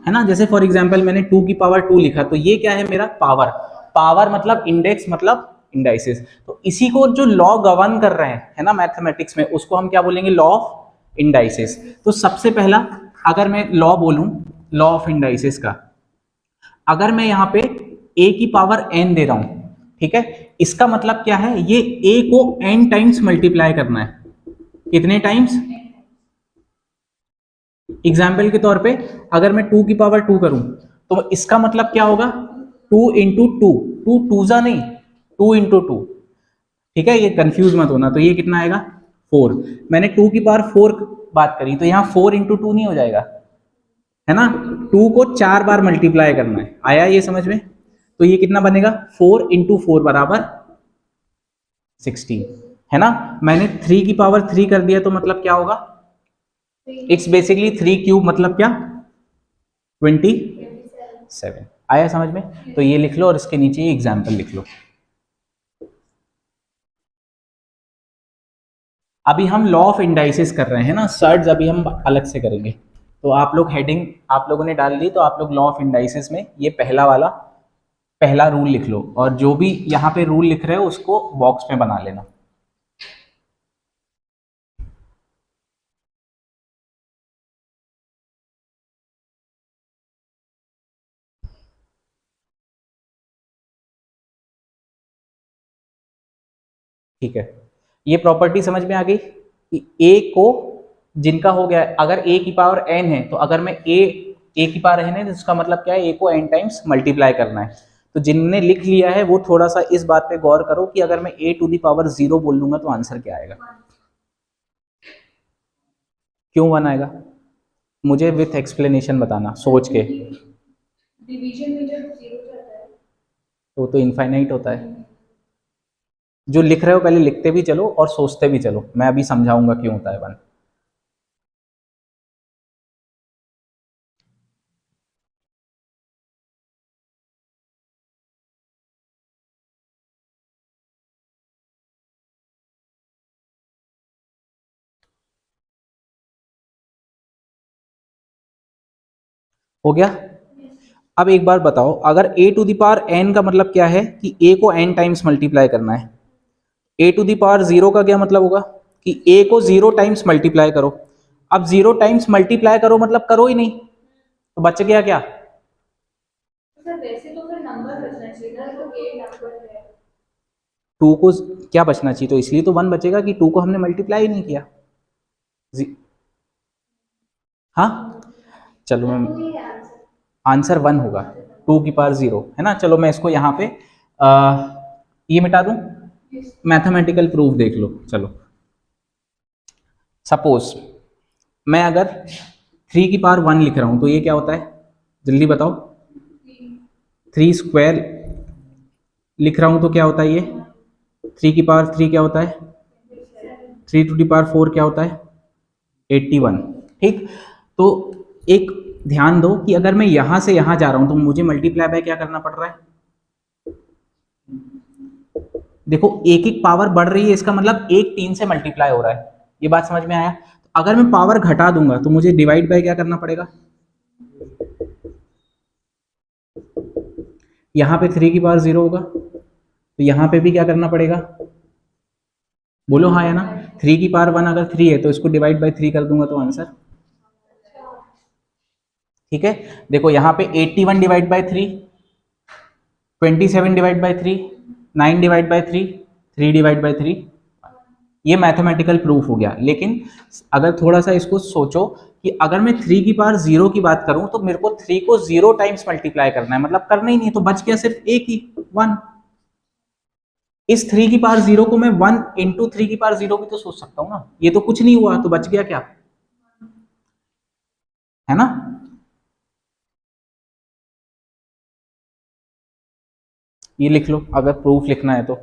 [SPEAKER 1] है ना। जैसे फॉर एग्जांपल मैंने 2 की पावर 2 लिखा, तो ये क्या है मेरा पावर, पावर मतलब इंडेक्स मतलब इंडाइसिस। तो इसी को जो लॉ गवर्न कर रहे हैं, है ना, मैथमेटिक्स में, उसको हम क्या बोलेंगे, लॉ ऑफ इंडाइसिस। तो सबसे पहला अगर मैं लॉ बोलूं, लॉ ऑफ इंडाइसिस का, अगर मैं यहाँ पे a की पावर n दे रहा हूं, ठीक है, इसका मतलब क्या है, ये a को n टाइम्स मल्टीप्लाई करना है। कितने टाइम्स, एग्जाम्पल के तौर पे अगर मैं 2 की पावर 2 करूं, तो इसका मतलब क्या होगा, 2 इंटू टू, टू टूजा नहीं, 2 इंटू टू। ठीक है, ये कंफ्यूज मत होना, तो ये कितना आएगा 4। मैंने 2 की पावर 4 बात करी, तो यहाँ 4 इंटू टू नहीं हो जाएगा, है ना, 2 को 4 बार मल्टीप्लाई करना है। आया ये समझ में, तो ये कितना बनेगा, 4 इंटू 4 बराबर 16, है ना। मैंने 3 की पावर 3 कर दिया, तो मतलब क्या होगा, इट्स बेसिकली 3 क्यूब, मतलब क्या 27। आया समझ में, तो ये लिख लो और इसके नीचे एग्जाम्पल लिख लो। अभी हम लॉ ऑफ इंडाइसिस कर रहे हैं ना, सर्ड्स अभी हम अलग से करेंगे। तो आप लोग हेडिंग आप लोगों ने डाल दी, तो आप लोग लॉ ऑफ इंडाइसिस में ये पहला वाला पहला रूल लिख लो, और जो भी यहाँ पे रूल लिख रहे हो उसको बॉक्स में बना लेना। ठीक है, ये प्रॉपर्टी समझ में आ गई कि ए को, जिनका हो गया, अगर ए की पावर एन है, तो अगर मैं ए की पावर एन है, तो इसका मतलब क्या है, ए को एन टाइम्स मल्टीप्लाई करना है। तो जिनने लिख लिया है वो थोड़ा सा इस बात पे गौर करो कि अगर मैं ए टू दी पावर 0 बोल दूंगा तो आंसर क्या आएगा। क्यों 1 आएगा, मुझे विथ एक्सप्लेनेशन बताना, सोच के। डिवीजन में जब 0 जाता है तो इनफाइनाइट होता है। जो लिख रहे हो पहले लिखते भी चलो और सोचते भी चलो, मैं अभी समझाऊंगा क्यों होता है 1। हो गया। अब एक बार बताओ, अगर a to the power n का मतलब क्या है कि a को n टाइम्स मल्टीप्लाई करना है, a टू दी पावर 0 का क्या मतलब होगा कि a को 0 टाइम्स मल्टीप्लाई करो। अब 0 टाइम्स मल्टीप्लाई करो मतलब करो ही नहीं, तो बच गया क्या, सर वैसे तो फिर नंबर बचना चाहिए ना, तो a नंबर है, 2 को क्या बचना चाहिए, तो इसलिए तो 1 बचेगा कि 2 को हमने मल्टीप्लाई ही नहीं किया। हाँ चलो, मैं आंसर 1 होगा, 2 की पावर 0, है ना। चलो मैं इसको यहाँ पे ये मिटा दूं, मैथमेटिकल प्रूफ देख लो। चलो सपोज मैं अगर 3 की पावर 1 लिख रहा हूं, तो ये क्या होता है, जल्दी बताओ। 3 स्क्वायर लिख रहा हूं तो क्या होता है, ये 3 की पावर 3 क्या होता है, 3 टू दी पावर 4 क्या होता है, 81। ठीक, तो एक ध्यान दो कि अगर मैं यहां से यहां जा रहा हूं तो मुझे मल्टीप्लाई बाय क्या करना पड़ रहा है, देखो एक एक पावर बढ़ रही है, इसका मतलब एक 3 से मल्टीप्लाई हो रहा है, ये बात समझ में आया। अगर मैं पावर घटा दूंगा तो मुझे डिवाइड बाय क्या करना पड़ेगा, यहां पे 3 की पावर 0 होगा तो यहां पे भी क्या करना पड़ेगा, बोलो हाँ या ना। 3 की पावर 1 अगर 3 है तो इसको डिवाइड बाय 3 कर दूंगा तो आंसर, ठीक है। देखो यहाँ पे 81 divide by 3, 27 divide by 3, 9 divide by 3, 3 divide by 3, ये मैथमेटिकल प्रूफ हो गया। लेकिन अगर थोड़ा सा इसको सोचो कि अगर मैं 3 की पावर 0 की बात करूं तो मेरे को 3 को 0 टाइम्स मल्टीप्लाई करना है, मतलब करना ही नहीं, तो बच गया सिर्फ एक ही 1। इस 3 की पावर 0 को मैं 1 इंटू 3 की पावर 0 भी तो सोच सकता हूं ना, ये तो कुछ नहीं हुआ, तो बच गया क्या, है ना। ये लिख लो अगर प्रूफ लिखना है तो।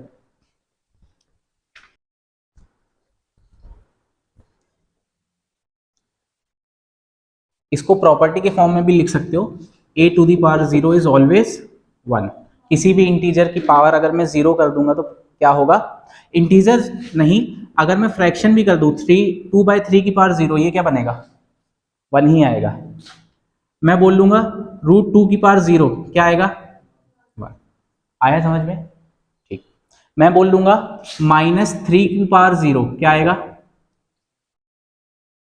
[SPEAKER 1] इसको प्रॉपर्टी के फॉर्म में भी लिख सकते हो, a to the power 0 is always 1। किसी भी इंटीजर की पावर अगर मैं 0 कर दूंगा तो क्या होगा, इंटीजर नहीं, अगर मैं फ्रैक्शन भी कर दूं 2/3 की पावर 0, ये क्या बनेगा, 1 ही आएगा। मैं बोल लूंगा √2 की पावर 0, क्या आएगा, 1। आया समझ में, ठीक। मैं बोल दूंगा -3 की पावर 0, क्या आएगा,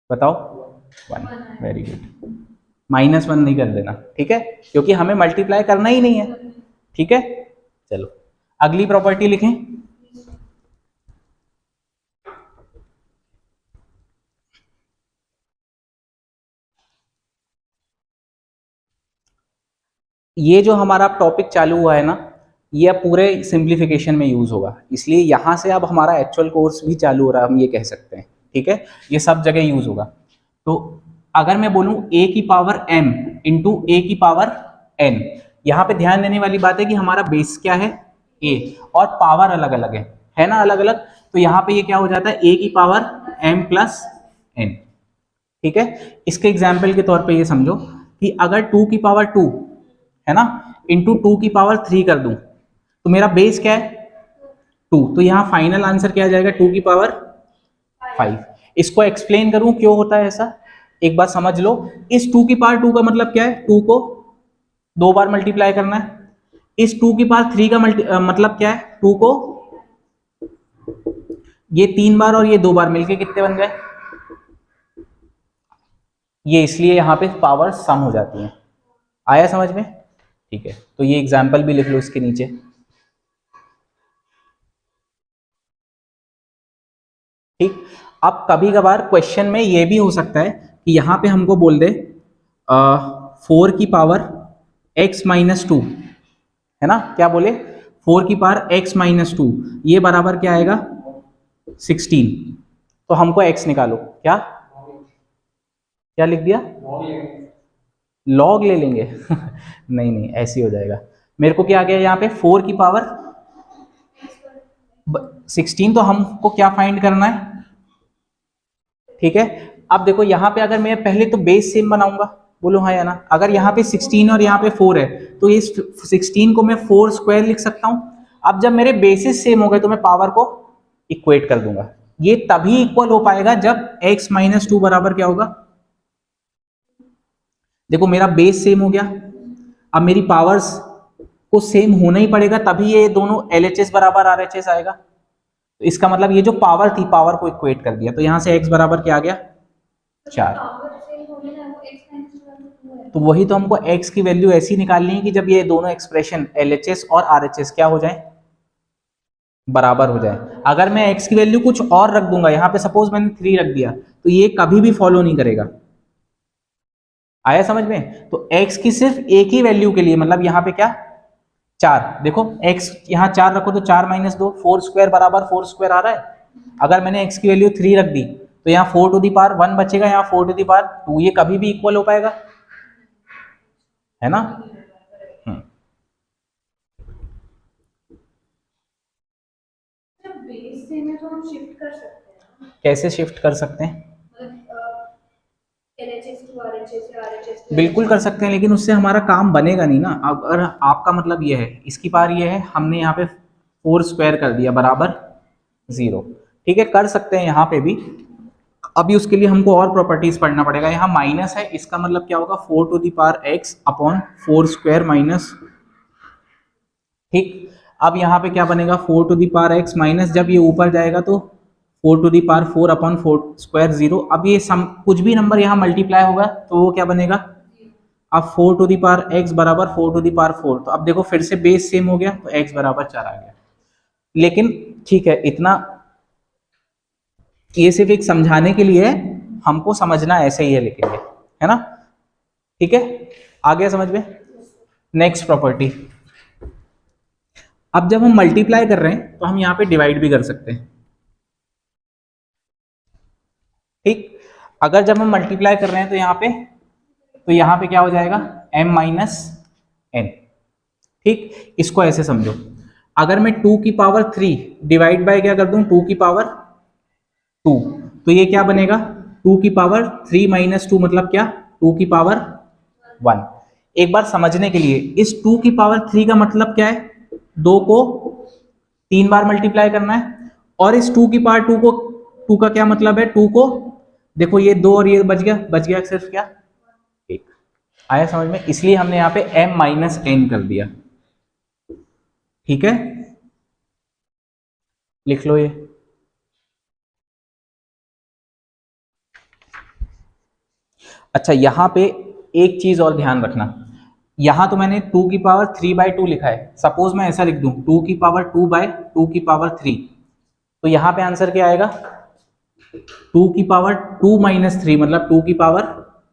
[SPEAKER 1] बताओ, 1। वेरी गुड, -1 नहीं कर देना, ठीक है, क्योंकि हमें मल्टीप्लाई करना ही नहीं है, ठीक है। चलो अगली प्रॉपर्टी लिखें। ये जो हमारा टॉपिक चालू हुआ है ना, ये पूरे सिंप्लीफिकेशन में यूज होगा, इसलिए यहां से अब हमारा एक्चुअल कोर्स भी चालू हो रहा है, हम ये कह सकते हैं, ठीक है। ये सब जगह यूज होगा। तो अगर मैं बोलूं a की पावर m इंटू a की पावर n, यहां पे ध्यान देने वाली बात है कि हमारा बेस क्या है, a, और पावर अलग अलग है ना, अलग अलग। तो यहां पे ये क्या हो जाता है, a की पावर m प्लस n, ठीक है। इसके एग्जाम्पल के तौर पे ये समझो कि अगर 2 की पावर 2 है ना, इंटू 2 की पावर 3 कर दूं तो मेरा बेस क्या है 2, तो यहाँ फाइनल आंसर क्या आ जाएगा, 2 की पावर 5। इसको एक्सप्लेन करूं क्यों होता है ऐसा, एक बात समझ लो। इस 2 की पावर 2 का मतलब क्या है, 2 को 2 बार मल्टीप्लाई करना है। इस 2 की पावर 3 का मतलब क्या है, 2 को ये 3 बार और ये 2 बार मिलके कितने बन गए, ये इसलिए यहां पे पावर सम हो जाती है। आया समझ में, ठीक है। तो ये एग्जाम्पल भी लिख लो इसके नीचे, ठीक। अब कभी कभार क्वेश्चन में ये भी हो सकता है कि यहां पे हमको बोल दे 4 की पावर x-2, है ना, क्या बोले, 4 की पावर x-2, ये बराबर क्या आएगा 16। तो हमको x निकालो, क्या क्या लिख दिया, लॉग ले लेंगे नहीं नहीं ऐसे ही हो जाएगा। मेरे को क्या आ गया यहाँ पे 4 की पावर 16, तो हमको क्या फाइंड करना है, ठीक है। अब देखो यहाँ पे अगर मैं पहले तो बेस सेम बनाऊंगा, बोलो हाँ या ना। अगर यहाँ पे 16 और यहाँ पे 4 है तो इस 16 को मैं 4 स्क्वायर लिख सकता हूं। अब जब मेरे बेसिस सेम हो गए तो मैं पावर को इक्वेट कर दूंगा। ये तभी इक्वल हो पाएगा जब x-2 बराबर क्या होगा, देखो मेरा बेस सेम हो गया, अब मेरी पावर्स को सेम होना ही पड़ेगा, तभी ये दोनों LHS बराबर RHS आएगा। तो इसका मतलब ये जो पावर थी, पावर को इक्वेट कर दिया, तो यहां से x बराबर क्या आ गया 4। तो वही तो हमको x की वैल्यू ऐसी निकालनी है कि जब ये दोनों एक्सप्रेशन LHS और RHS क्या हो जाए, बराबर हो जाए। अगर मैं x की वैल्यू कुछ और रख दूंगा, यहाँ पे सपोज मैंने 3 रख दिया, तो ये कभी भी फॉलो नहीं करेगा। आया समझ में, तो x की सिर्फ एक ही वैल्यू के लिए, मतलब यहाँ पे क्या 4, देखो x यहाँ 4 रखो तो 4-2, 4 स्क्वायर बराबर 4 स्क्वायर आ रहा है। अगर मैंने x की वैल्यू 3 रख दी तो यहाँ 4 टू दी पावर 1 बचेगा, यहाँ 4 टू दी पावर 2, ये कभी भी इक्वल हो पाएगा, है ना। हम्म। बेस से में तो हम शिफ्ट कर सकते हैं, कैसे शिफ्ट कर सकते हैं, बिल्कुल कर सकते हैं, लेकिन उससे हमारा काम बनेगा नहीं ना। अगर आपका मतलब ये है, इसकी पावर ये है, हमने यहाँ पे 4 स्क्वायर कर दिया बराबर 0। ठीक है, कर सकते हैं यहाँ पे भी। अभी उसके लिए हमको और प्रॉपर्टीज पढ़ना पड़ेगा। यहाँ माइनस है, इसका मतलब क्या होगा, 4 to the power x upon 4 square minus. ठीक, अब यहाँ पे क्या बनेगा, 4 to the power x minus, जब ये ऊपर जाएगा तो 4 to the power 4 upon 4 square 0। अब ये सम कुछ भी नंबर यहाँ मल्टीप्लाई होगा तो वो क्या बनेगा, अब 4 टू दी पावर x बराबर 4 टू दी पावर 4। तो अब देखो फिर से बेस सेम हो गया, तो x बराबर 4 आ गया। लेकिन ठीक है, इतना ये सिर्फ एक समझाने के लिए है, हमको समझना ऐसे ही है, लेकिन ये है ना। ठीक है, आ गया समझ में। नेक्स्ट प्रॉपर्टी, अब जब हम मल्टीप्लाई कर रहे हैं तो हम यहाँ पे डिवाइड भी कर सकते हैं। ठीक, अगर जब हम मल्टीप्लाई कर रहे हैं तो यहाँ पे क्या हो जाएगा, m माइनस एन। ठीक, इसको ऐसे समझो, अगर मैं 2 की पावर 3 डिवाइड बाय क्या कर दूं, 2 की पावर 2, तो ये क्या बनेगा, 2 की पावर 3 माइनस 2 मतलब क्या, 2 की पावर 1। एक बार समझने के लिए, इस 2 की पावर 3 का मतलब क्या है, 2 को 3 बार मल्टीप्लाई करना है। और इस 2 की पावर 2 को, 2 का क्या मतलब है, 2 को देखो ये 2 और ये बच गया सिर्फ क्या, एक। आया समझ में, इसलिए हमने यहाँ पे m माइनस एन कर दिया। ठीक है, लिख लो ये। अच्छा, यहां पे एक चीज और ध्यान रखना, यहां तो मैंने 2 की पावर 3/2 लिखा है, सपोज मैं ऐसा लिख दूं 2 की पावर 2/2 की पावर 3, तो यहां पे आंसर क्या आएगा, 2 की पावर 2 माइनस 3 मतलब 2 की पावर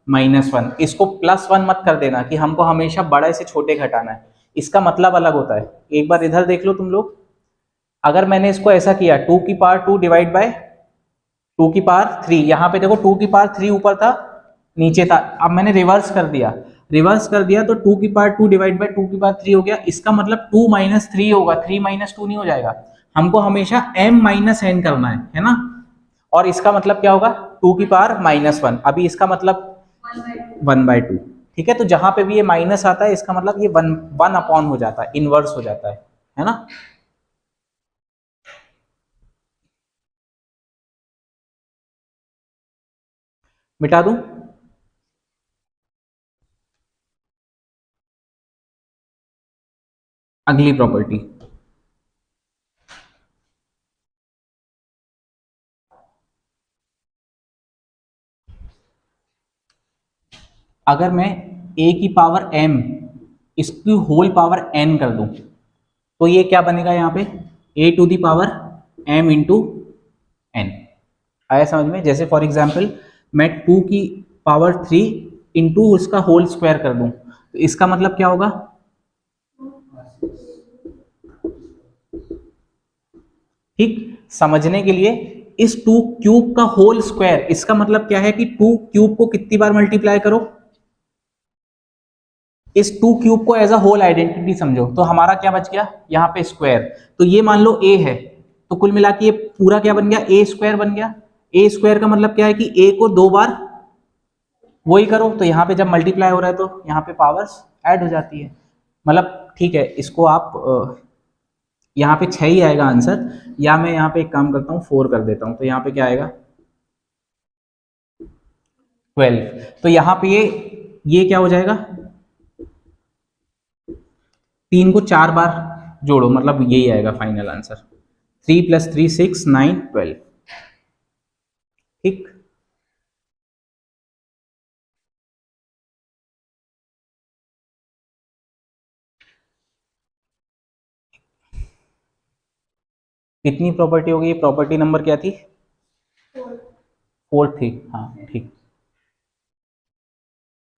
[SPEAKER 1] -1। इसको +1 मत कर देना कि हमको हमेशा बड़े से छोटे घटाना है, इसका मतलब अलग होता है। एक बार इधर देख लो तुम लोग, अगर मैंने इसको ऐसा किया 2 की पावर 2 डिवाइड बाय 2 की पावर 3, यहाँ पे देखो 2 की पावर 3 ऊपर था, नीचे था, अब मैंने रिवर्स कर दिया, तो 2 की पावर 2 डिवाइड बाय 2 की पावर 3 हो गया। इसका मतलब 2 माइनस 3 होगा, 3 माइनस 2 नहीं हो जाएगा, हमको हमेशा m माइनस एन करना है ना। और इसका मतलब क्या होगा, 2 की पावर -1, अभी इसका मतलब 1/2। ठीक है, तो जहां पे भी ये माइनस आता है इसका मतलब ये 1 अपॉन हो जाता है, इनवर्स हो जाता है ना। मिटा दूं, अगली प्रॉपर्टी, अगर मैं a की पावर m इसकी होल पावर n कर दूं, तो ये क्या बनेगा, यहाँ पे a to the power m into n. आया समझ में, जैसे फॉर एग्जाम्पल मैं 2 की पावर 3 इंटू उसका होल स्क्वायर कर दूं, तो इसका मतलब क्या होगा, ठीक, समझने के लिए, इस 2 क्यूब का होल स्क्वायर, इसका मतलब क्या है कि 2 क्यूब को कितनी बार मल्टीप्लाई करो, इस 2 क्यूब को एज अ होल आइडेंटिटी समझो, तो हमारा क्या बच गया यहाँ पे स्क्वायर। तो ये मान लो a है, तो कुल मिला के ये पूरा क्या बन गया, a स्क्वायर बन गया। a स्क्वायर का मतलब क्या है कि a को 2 बार वही करो, तो यहाँ पे जब मल्टीप्लाई हो रहा है तो यहाँ पे पावर्स ऐड हो जाती है, मतलब ठीक है, इसको आप यहाँ पे 6 ही आएगा आंसर, या मैं यहाँ पे एक काम करता हूँ 4 कर देता हूँ, तो यहाँ पे क्या आएगा 12। तो यहाँ पे ये क्या हो जाएगा, 3 को 4 बार जोड़ो, मतलब यही आएगा फाइनल आंसर, 3 + 3 6 9 12। ठीक, कितनी प्रॉपर्टी होगी, प्रॉपर्टी नंबर क्या थी, 4 थी, हाँ ठीक।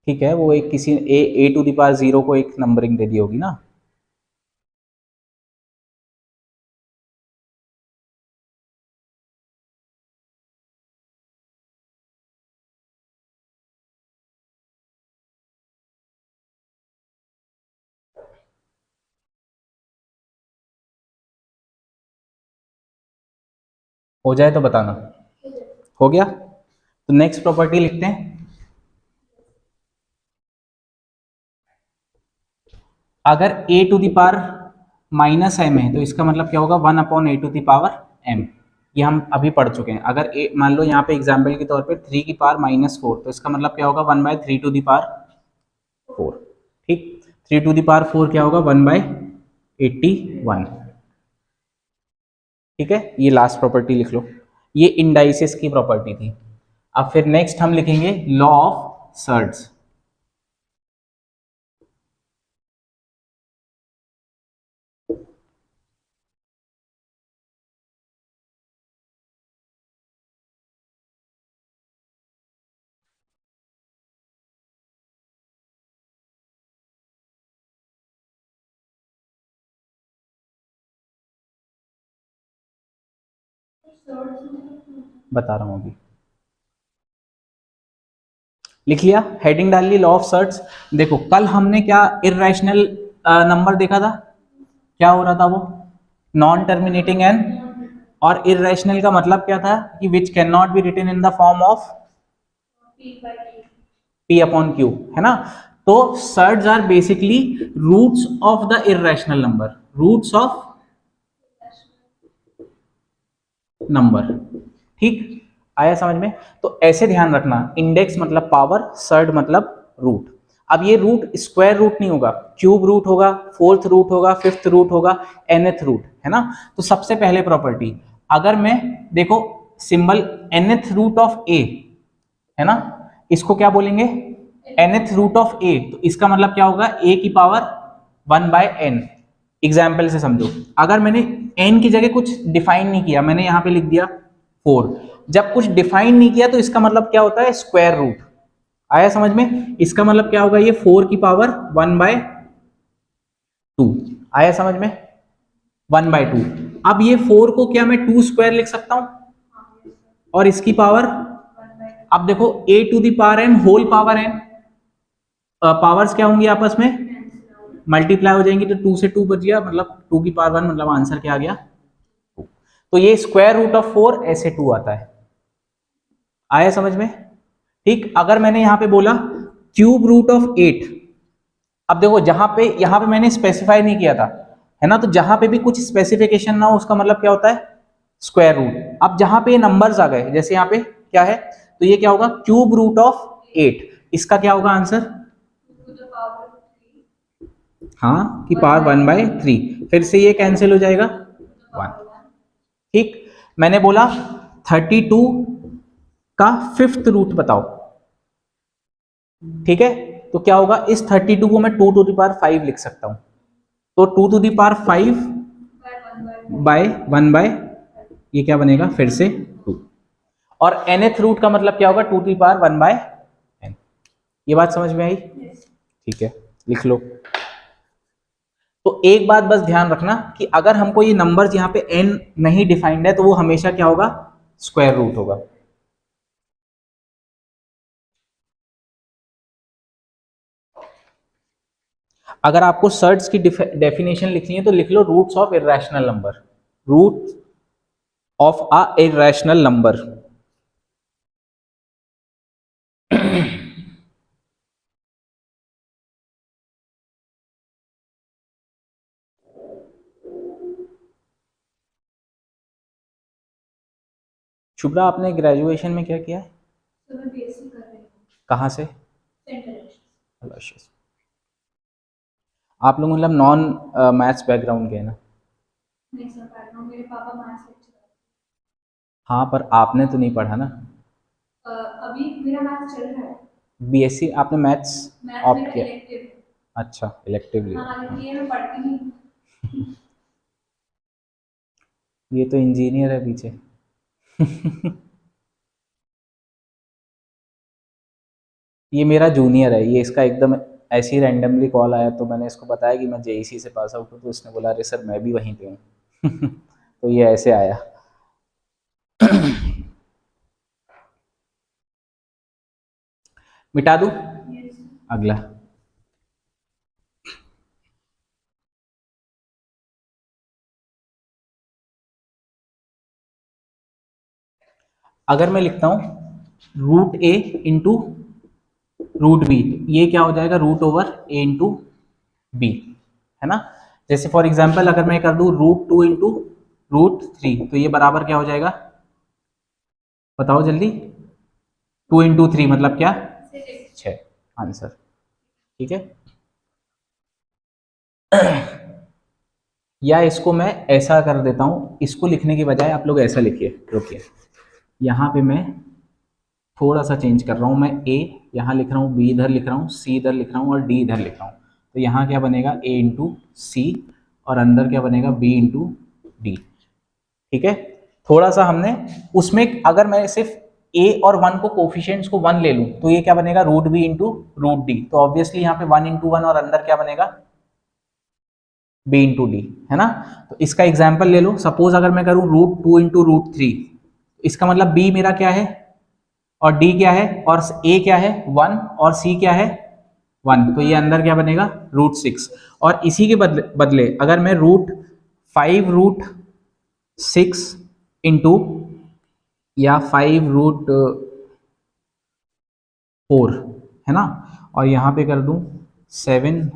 [SPEAKER 1] ठीक है, वो एक किसी ए टू द पावर 0 को एक नंबरिंग दे दी होगी ना। हो जाए तो बताना। हो गया, तो नेक्स्ट प्रॉपर्टी लिखते हैं, अगर a to the power minus m है तो इसका मतलब क्या होगा 1 upon a to the power m। ये हम अभी पढ़ चुके हैं। अगर a मान लो यहाँ पे एग्जाम्पल के तौर पे 3 की पावर -4 तो इसका मतलब क्या होगा 1/3 टू द पावर 4। ठीक, 3 टू द पावर 4 क्या होगा 1/81। ठीक है, ये लास्ट प्रॉपर्टी लिख लो। ये इंडाइसिस की प्रॉपर्टी थी। अब फिर नेक्स्ट हम लिखेंगे लॉ ऑफ सर्ड्स। बता रहा हूं अभी, लिख लिया, हेडिंग डाल ली लॉ ऑफ सर्ट्स। देखो कल हमने क्या इरेशनल नंबर देखा था, क्या हो रहा था वो, नॉन टर्मिनेटिंग एंड, और इरेशनल का मतलब क्या था कि which can not be written in the form of p upon q, है ना। तो surds are basically roots of the irrational number, roots of number. ठीक, आया समझ में। तो ऐसे ध्यान रखना, इंडेक्स मतलब पावर, सर्ड मतलब रूट। अब ये रूट स्क्वायर रूट नहीं होगा, क्यूब रूट होगा, फोर्थ रूट होगा, फिफ्थ रूट होगा, nth रूट, है ना। तो सबसे पहले प्रॉपर्टी, अगर मैं देखो symbol nth root of a, है ना, इसको क्या बोलेंगे nth रूट ऑफ a। तो इसका मतलब क्या होगा a की पावर 1/n। एग्जाम्पल से समझो, अगर मैंने n की जगह कुछ डिफाइन नहीं किया, मैंने यहां पे लिख दिया 4, जब कुछ डिफाइन नहीं किया तो इसका मतलब क्या होता है स्क्वायर रूट। आया समझ में, इसका मतलब क्या होगा ये 4 की पावर 1/2। आया समझ में, 1/2। अब ये 4 को क्या मैं 2 स्क्वायर लिख सकता हूं, और इसकी पावर, अब देखो a to the power n whole power n, powers क्या होंगी आपस में मल्टीप्लाई हो जाएंगी, तो 2 से 2 बच गया, मतलब 2 की पावर 1, मतलब आंसर क्या आ गया 2। तो ये स्क्वायर रूट ऑफ 4 ऐसे 2 आता है। आया समझ में। ठीक, अगर मैंने यहां पे बोला क्यूब रूट ऑफ 8, अब देखो यहां पे मैंने स्पेसिफाई नहीं किया था, है ना, तो जहां पे भी कुछ स्पेसिफिकेशन ना हो उसका मतलब क्या होता है स्क्वायर रूट। अब जहां पे नंबर्स आ गए, जैसे यहाँ पे क्या है, तो ये क्या होगा क्यूब रूट ऑफ 8, इसका क्या होगा आंसर, हाँ की पावर 1/3, फिर से ये कैंसिल हो जाएगा 1। ठीक, मैंने बोला 32 का फिफ्थ रूट बताओ, ठीक है, तो क्या होगा इस 32 को मैं 2 टू द पावर 5 लिख सकता हूं, तो 2 to the power 5 by 1 by, ये क्या बनेगा फिर से 2, और nth रूट का मतलब क्या होगा 2 टू द पावर 1/n। ये बात समझ में आई, ठीक है, लिख लो। तो एक बात बस ध्यान रखना कि अगर हमको ये नंबर्स यहाँ पे n नहीं डिफाइंड है तो वो हमेशा क्या होगा स्क्वायर रूट होगा। अगर आपको सर्ट्स की डेफिनेशन लिखनी है तो लिख लो roots of irrational number, root of a irrational number. Shubhra आपने ग्रेजुएशन में क्या किया है, तो मैं बीएससी कर रही हूँ। कहाँ से, आप लोग मतलब नॉन मैथ्स बैकग्राउंड के है ना। नहीं सर, बैकग्राउंड मेरे पापा मैथ्स लेक्चरर। हाँ पर आपने तो नहीं पढ़ा ना। अभी मेरा मैथ्स चल रहा है। बीएससी आपने मैथ्स ऑप्ट किया, अच्छा इलेक्टिव लिया। हाँ लेकिन ये मैं पढ़ती नहीं। ये तो इंजीनियर है पीछे। ये मेरा जूनियर है, ये इसका एकदम ऐसे ही रैंडमली कॉल आया तो मैंने इसको बताया कि मैं जेईसी से पास आउट हूँ, तो इसने बोला अरे सर मैं भी वहीं पे हूँ। तो ये ऐसे आया। मिटा दूँ, अगला। अगर मैं लिखता हूँ रूट ए इंटू रूट बी, ये क्या हो जाएगा रूट ओवर ए इंटू बी। है ना। जैसे फॉर एग्जाम्पल अगर मैं कर दूं √2 इंटू √3, तो ये बराबर क्या हो जाएगा, बताओ जल्दी। 2 इंटू 3 मतलब क्या, 6 आंसर। ठीक है। या इसको मैं ऐसा कर देता हूं, इसको लिखने की बजाय आप लोग ऐसा लिखिए, रुकिए, यहाँ पे मैं थोड़ा सा चेंज कर रहा हूँ, मैं ए यहाँ लिख रहा हूँ, बी इधर लिख रहा हूँ, सी इधर लिख रहा हूँ और डी इधर लिख रहा हूँ। तो यहाँ क्या बनेगा, ए इंटू सी, और अंदर क्या बनेगा, बी इंटू डी। ठीक है। थोड़ा सा हमने उसमें, अगर मैं सिर्फ ए और 1 को कोफिशिएंट्स को 1 ले लूँ तो ये क्या बनेगा, √b इंटू √d। तो ऑब्वियसली यहाँ पे 1 इंटू 1 और अंदर क्या बनेगा, b इंटू डी, है ना। तो इसका एग्जाम्पल ले लो, सपोज अगर मैं करूँ √2 इंटू √3, इसका मतलब b मेरा क्या है और d क्या है और a क्या है 1 और c क्या है 1, तो ये अंदर क्या बनेगा, √6। और इसी के बदले बदले अगर मैं √5√6 इंटू या 5√4, है ना, और यहाँ पे कर दूं 7,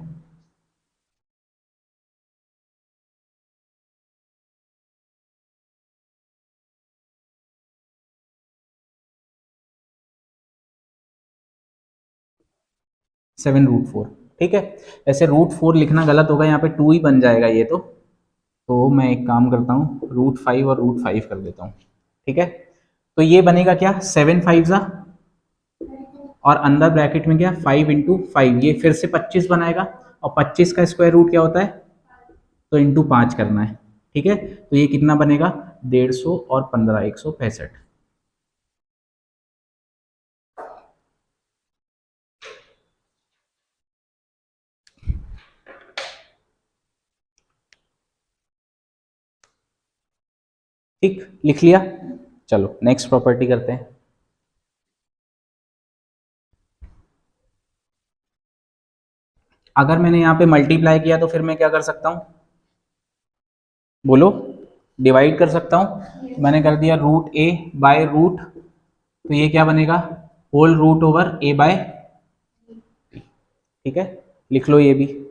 [SPEAKER 1] √4। ठीक है। ऐसे √4 लिखना गलत होगा, यहाँ पे 2 ही बन जाएगा ये तो मैं एक काम करता हूँ, √5 और √5 कर देता हूँ। ठीक है। तो ये बनेगा क्या, 7 5 ज़ा, और अंदर ब्रैकेट में क्या, 5 इंटू 5, ये फिर से 25 बनाएगा, और 25 का स्क्वायर रूट क्या होता है, तो इंटू 5 करना है। ठीक है। तो ये कितना बनेगा, 150 और 15 165। ठीक, लिख लिया। चलो नेक्स्ट प्रॉपर्टी करते हैं। अगर मैंने यहाँ पे मल्टीप्लाई किया तो फिर मैं क्या कर सकता हूँ, बोलो, डिवाइड कर सकता हूँ। मैंने कर दिया √a/√, तो ये क्या बनेगा, होल रूट ओवर a/, ठीक है, लिख लो ये भी।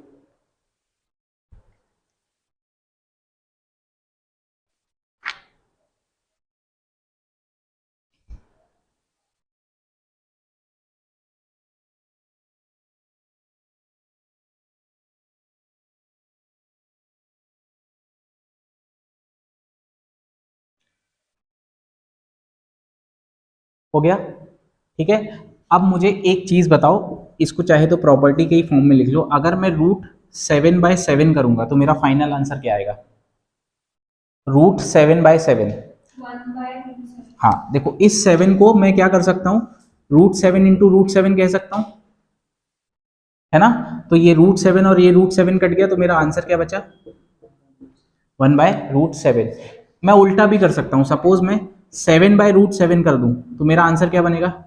[SPEAKER 1] हो गया। ठीक है। अब मुझे एक चीज बताओ, इसको चाहे तो प्रॉपर्टी के ही फॉर्म में लिख लो, अगर मैं √7/7 करूंगा तो मेरा फाइनल आंसर क्या आएगा, √7/7। हाँ देखो, इस 7 को मैं क्या कर सकता हूँ, √7 इंटू √7 कह सकता हूँ, है ना। तो ये √7 और ये √7 कट गया, तो मेरा आंसर क्या बचा, 1/√7। मैं उल्टा भी कर सकता हूँ, सपोज मैं 7/√7 कर दूं तो मेरा आंसर क्या बनेगा,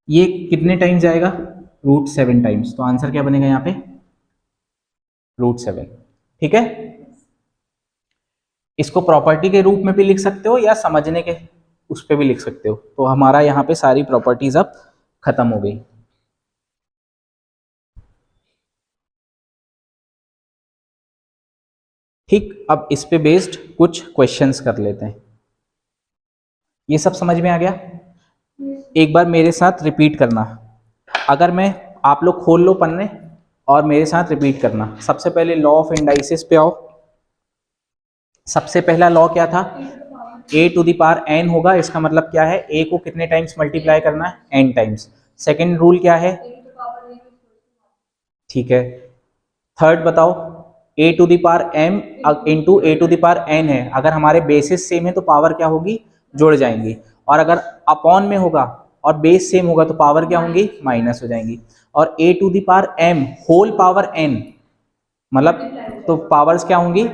[SPEAKER 1] ये कितने टाइम्स जाएगा, √7 टाइम्स, तो आंसर क्या बनेगा यहाँ पे, √7। ठीक है। इसको प्रॉपर्टी के रूप में भी लिख सकते हो या समझने के उस पर भी लिख सकते हो। तो हमारा यहाँ पे सारी प्रॉपर्टीज अब खत्म हो गई। ठीक, अब इस पे बेस्ड कुछ क्वेश्चंस कर लेते हैं। ये सब समझ में आ गया, एक बार मेरे साथ रिपीट करना। अगर मैं, आप लोग खोल लो पन्ने और मेरे साथ रिपीट करना। सबसे पहले लॉ ऑफ इंडाइसिस पे आओ। सबसे पहला लॉ क्या था, a⁴n होगा, इसका मतलब क्या है, a को कितने टाइम्स मल्टीप्लाई करना है, n टाइम्स। सेकेंड रूल क्या है, ठीक है। थर्ड बताओ, a⁴m इंटू a⁴n है, अगर हमारे बेसिस सेम है तो पावर क्या होगी, जुड़ जाएंगी, और अगर अपॉन में होगा और बेस सेम होगा तो पावर क्या होंगी, माइनस हो जाएंगी। और a⁴m होल पावर n, मतलब तो पावर्स क्या होंगी,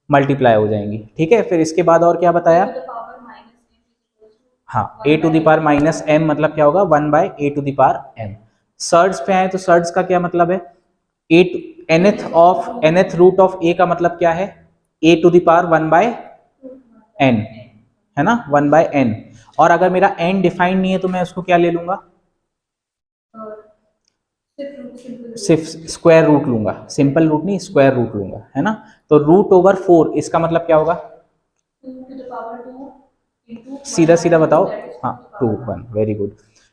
[SPEAKER 1] मल्टीप्लाई हो जाएंगी। ठीक है। फिर इसके बाद और क्या बताया, हाँ, a⁻m मतलब क्या होगा, 1/a⁴m। सर्ड्स पे आए तो सर्ड्स का क्या मतलब है, nth रूट ऑफ a का मतलब क्या है, a⁴1/n, है ना, 1/n। और अगर मेरा n डिफाइंड नहीं है तो मैं उसको क्या ले लूंगा, सिर्फ स्क्वायर रूट लूंगा, सिंपल रूट नहीं, स्क्वायर रूट लूंगा, है ना। तो रूट ओवर 4 इसका मतलब क्या होगा, सीधा सीधा बताओ। हाँ 2 1, वेरी गुड।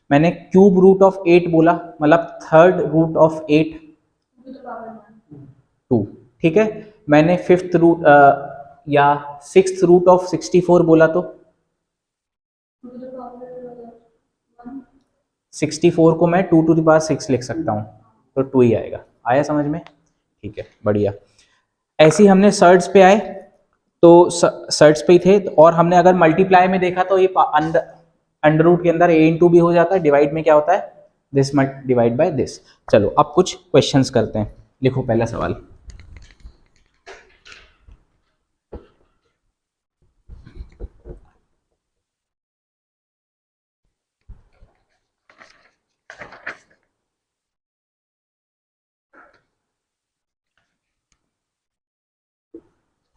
[SPEAKER 1] मैंने क्यूब रूट ऑफ 8 बोला, मतलब थर्ड रूट ऑफ 8 2, ठीक है। मैंने फिफ्थ रूट या सिक्स्थ रूट ऑफ 64 बोला तो 64 को मैं 2 टू द पावर 6 लिख सकता हूँ, तो 2 ही आएगा। आया समझ में, ठीक है, बढ़िया। ऐसे ही हमने सर्ड्स पे आए, तो सर्ड्स पे ही थे, और हमने अगर मल्टीप्लाई में देखा तो ये अंडर रूट के अंदर a इंटू भी हो जाता है, डिवाइड में क्या होता है दिस डिवाइड बाय दिस। चलो अब कुछ क्वेश्चंस करते हैं, लिखो पहला सवाल।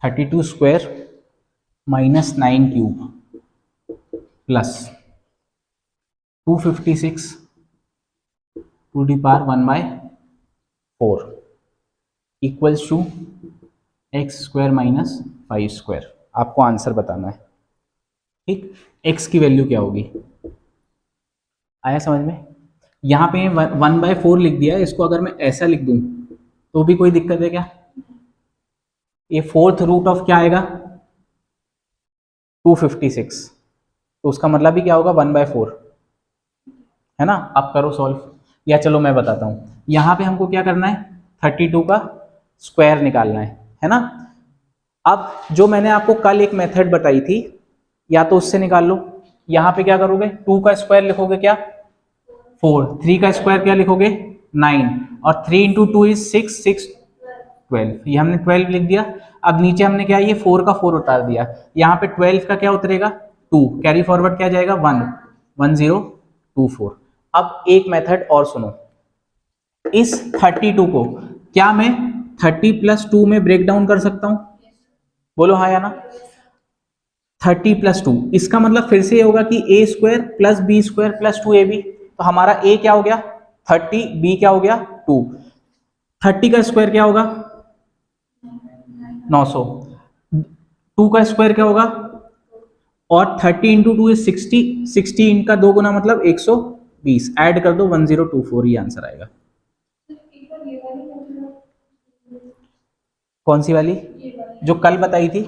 [SPEAKER 1] Thirty two square minus 9 cube plus 256 to the power 1/4 equals to x square minus 5 square. आपको आंसर बताना है, ठीक। एक्स की वैल्यू क्या होगी, आया समझ में। यहाँ पे 1/4 लिख दिया है, इसको अगर मैं ऐसा लिख दूं तो भी कोई दिक्कत है क्या। ये फोर्थ रूट ऑफ क्या आएगा 256, तो उसका मतलब भी क्या होगा 1/4, है ना। आप करो सॉल्व, या चलो मैं बताता हूँ। यहाँ पे हमको क्या करना है 32 का स्क्वायर निकालना है ना। अब जो मैंने आपको कल एक मेथड बताई थी, या तो उससे निकाल लो। यहाँ पे क्या करोगे 2 का स्क्वायर लिखोगे क्या 4, 3 का स्क्वायर क्या लिखोगे 9, और 3 इंटू 2 इज 6, 6 12, ये हमने 12 लिख दिया। अब नीचे हमने क्या ये 4 का 4 उतार दिया, यहाँ पे 12 का क्या उतरेगा 2, कैरी फॉरवर्ड क्या जाएगा 1, 1024। अब एक मेथड और सुनो, इस 32 को क्या मैं 30 प्लस 2 में ब्रेक डाउन कर सकता हूं, बोलो हाँ या ना। 30 प्लस 2 इसका मतलब फिर से ये होगा कि a square plus b square plus 2ab, तो हमारा ए क्या हो गया 30, बी क्या हो गया 2, 30 का स्क्वायर क्या होगा 900, 2 का स्क्वायर क्या होगा, और 30 इंटू 2 इज 60, 60 इनका 2 गुना मतलब 120, ऐड कर दो 1024, ये आंसर आएगा। कौन सी वाली, जो कल बताई थी।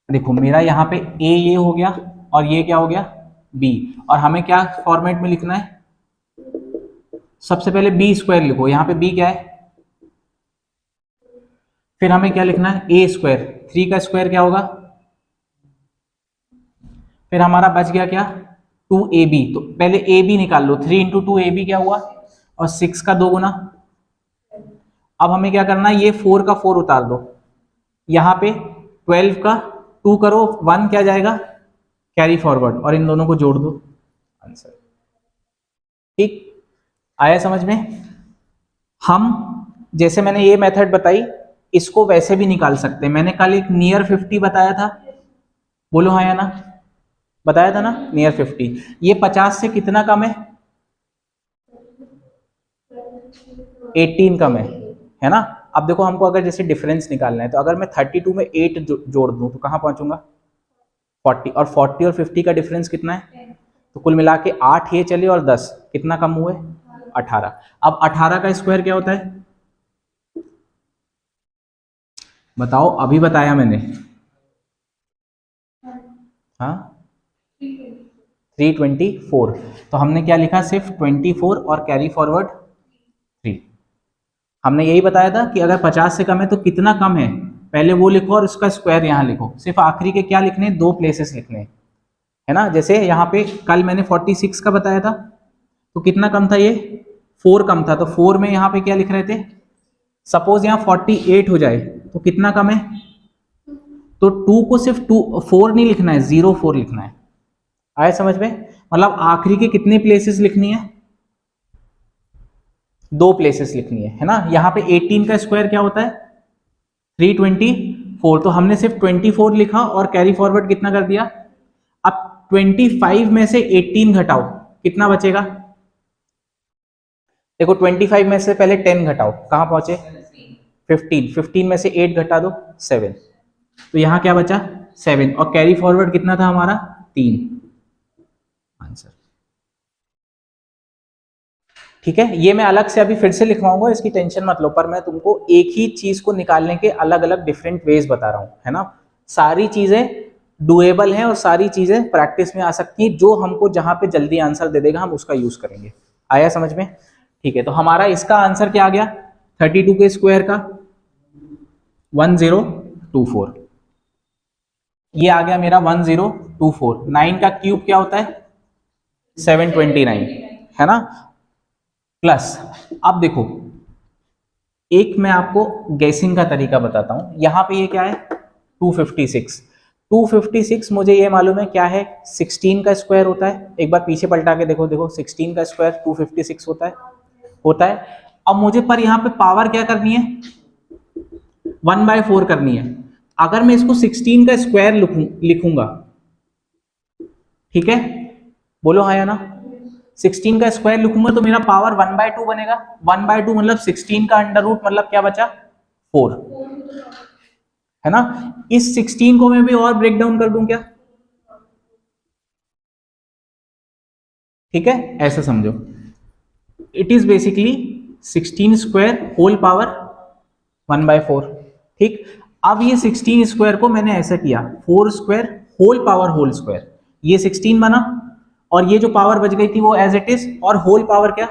[SPEAKER 1] देखो मेरा यहाँ पे ए ये हो गया, और ये क्या हो गया बी, और हमें क्या फॉर्मेट में लिखना है, सबसे पहले बी स्क्वायर लिखो, यहाँ पे बी क्या है, फिर हमें क्या लिखना है ए स्क्वायर, 3 का स्क्वायर क्या होगा, फिर हमारा बच गया क्या 2ab, तो पहले ए बी निकाल लो, 3 इंटू 2ab क्या हुआ, और 6 का 2 गुना। अब हमें क्या करना है, ये 4 का 4 उतार दो, यहाँ पे 12 का 2 करो, 1 क्या जाएगा कैरी फॉरवर्ड, और इन दोनों को जोड़ दो, आंसर। ठीक, आया समझ में। हम जैसे मैंने ये मेथड बताई, इसको वैसे भी निकाल सकते हैं। मैंने कल एक नियर 50 बताया था, बोलो हाँ या ना, बताया था ना नियर 50। ये 50 से कितना कम है 18 कम है ना। अब देखो हमको अगर जैसे डिफरेंस निकालना है, तो अगर मैं 32 में 8 जोड़ दूं तो कहां पहुंचूंगा 40, और 40 और 50 का डिफरेंस कितना है, तो कुल मिला के 8 ये चले और 10 कितना कम हुए 18। अब 18 का स्क्वायर क्या होता है बताओ, अभी बताया मैंने। हाँ 324, तो हमने क्या लिखा सिर्फ 24 और कैरी फॉरवर्ड 3। हमने यही बताया था कि अगर 50 से कम है तो कितना कम है, पहले वो लिखो और उसका स्क्वायर यहाँ लिखो। सिर्फ आखिरी के क्या लिखने, 2 प्लेसेस लिखने, है ना। जैसे यहाँ पे कल मैंने 46 का बताया था, तो कितना कम था ये 4 कम था, तो 4 में यहाँ पे क्या लिख रहे थे, सपोज यहाँ 48 हो जाए तो कितना कम है, तो 2 को सिर्फ 4 नहीं लिखना है, 04 लिखना है। आया समझ में, मतलब आखिरी के कितने प्लेसेस लिखनी है, 2 प्लेसेस लिखनी है ना। यहाँ पे 18 का स्क्वायर क्या होता है 324, तो हमने सिर्फ 24 लिखा और कैरी फॉरवर्ड कितना कर दिया। अब 25 में से 18 घटाओ कितना बचेगा, देखो 25 में से पहले 10 घटाओ, कहाँ पहुंचे 15, 15 में से 8 घटा दो 7, तो यहाँ क्या बचा 7, और कैरी फॉरवर्ड कितना था हमारा 3 आंसर। ठीक है, ये मैं अलग से अभी फिर से लिखवाऊंगा, इसकी टेंशन मत लो, पर मैं तुमको एक ही चीज को निकालने के अलग अलग डिफरेंट वेज बता रहा हूं, है ना। सारी चीजें डुएबल हैं और सारी चीजें प्रैक्टिस में आ सकती हैं, जो हमको जहां पे जल्दी आंसर दे देगा हम उसका यूज करेंगे। आया समझ में? ठीक है, तो हमारा इसका आंसर क्या आ गया 32 के स्क्वायर का 1024, ये आ गया मेरा 1024। 9 का क्यूब क्या होता है 729, है ना। प्लस, अब देखो एक मैं आपको गैसिंग का तरीका बताता हूं, यहां पे ये क्या है 256, 256 मुझे ये मालूम है क्या है 16 का स्क्वायर होता है। एक बार पीछे पलटा के देखो, देखो 16 का स्क्वायर 256 होता है। अब मुझे पर यहाँ पे पावर क्या करनी है 1/4 करनी है। अगर मैं इसको 16 का स्क्वायर लिखूंगा, ठीक है, बोलो हाँ या ना, 16 का स्क्वायर लिखूंगा तो मेरा पावर 1/2 बनेगा। 1/2 मतलब 16 का अंडर रूट, मतलब क्या बचा 4, है ना। इस 16 को मैं भी और ब्रेक डाउन कर दूं क्या, ठीक है, ऐसा समझो, it is basically 16 square whole power 1/4। ठीक, अब ये 16 स्क्वायर को मैंने ऐसा किया 4 square whole power whole square, ये 16 बना, और ये जो पावर बच गई थी वो एज इट इज, और होल पावर क्या,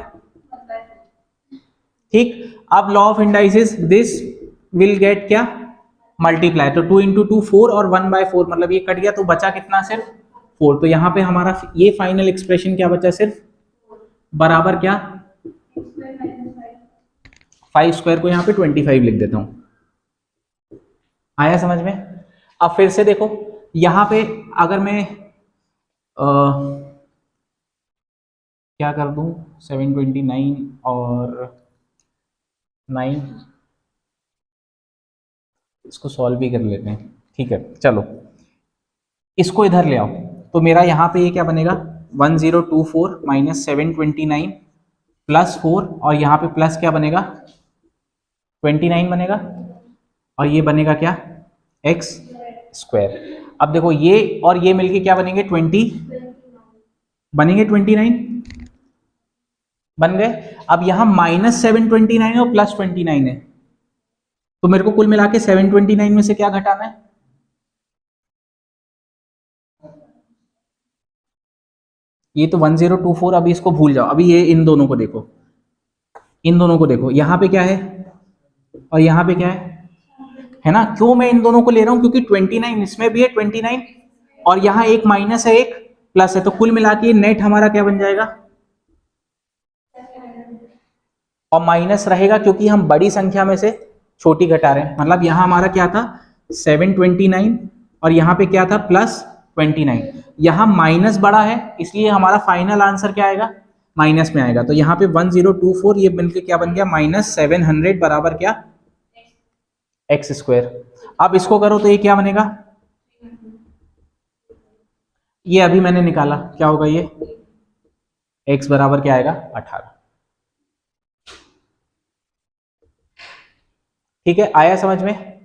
[SPEAKER 1] ठीक। अब law of indices, this will get क्या मल्टीप्लाई, तो 2 इंटू 2 4, और 1/4 मतलब ये कट गया, तो बचा कितना सिर्फ 4। तो यहाँ पे हमारा ये फाइनल एक्सप्रेशन क्या बचा सिर्फ बराबर क्या 5 स्क्वायर को यहाँ पे 25 लिख देता हूँ। आया समझ में? अब फिर से देखो यहाँ पे अगर मैं क्या कर दूं 729 और 9, इसको सॉल्व भी कर लेते हैं, ठीक है चलो, इसको इधर ले आओ, तो मेरा यहाँ पे ये क्या बनेगा 1024 माइनस 729 प्लस 4, और यहाँ पे प्लस क्या बनेगा 29 बनेगा, और ये बनेगा क्या एक्स स्क्वायर। अब देखो ये और ये मिलके क्या बनेंगे 20, बनेंगे 29, बन गए। अब यहाँ -729 है और +29 है, तो मेरे को कुल मिला के 729 में से क्या घटाना है, ये तो 1024, अभी इसको भूल जाओ, अभी ये इन दोनों को देखो, इन दोनों को देखो, यहाँ पे क्या है और यहाँ पे क्या है ना। क्यों मैं इन दोनों को ले रहा हूं, क्योंकि 29 इसमें भी है 29, और यहाँ एक माइनस है एक प्लस है, तो कुल मिला के नेट हमारा क्या बन जाएगा, और माइनस रहेगा क्योंकि हम बड़ी संख्या में से छोटी घटा रहे हैं, मतलब यहाँ हमारा क्या था 729, और यहाँ पे क्या था +29, यहाँ माइनस बड़ा है इसलिए हमारा फाइनल आंसर क्या आएगा माइनस में आएगा। तो यहाँ पे 1024 ये मिलकर क्या बन गया -700 बराबर क्या एक्स स्क्वायर। अब इसको करो तो ये क्या बनेगा, ये अभी मैंने निकाला क्या होगा, ये x बराबर क्या आएगा 18। ठीक है, आया समझ में?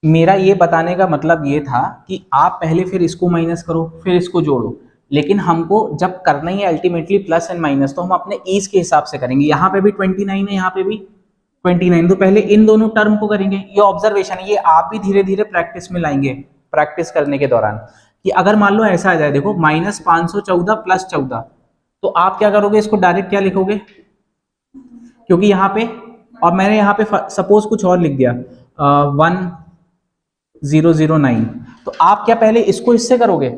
[SPEAKER 1] मेरा ये बताने का मतलब ये था कि आप पहले फिर इसको माइनस करो फिर इसको जोड़ो, लेकिन हमको जब करना ही है अल्टीमेटली प्लस एंड माइनस, तो हम अपने ईज के हिसाब से करेंगे। यहाँ पे भी 29 है, यहाँ पे भी 29, तो पहले इन दोनों टर्म को करेंगे। ये ऑब्जर्वेशन है, ये आप भी धीरे धीरे प्रैक्टिस में लाएंगे, प्रैक्टिस करने के दौरान, कि अगर मान लो ऐसा आ जाए, देखो -514 +14, तो आप क्या करोगे, इसको डायरेक्ट क्या लिखोगे, क्योंकि यहाँ पे, और मैंने यहाँ पे सपोज कुछ और लिख दिया 1009, तो आप क्या पहले इसको इससे करोगे,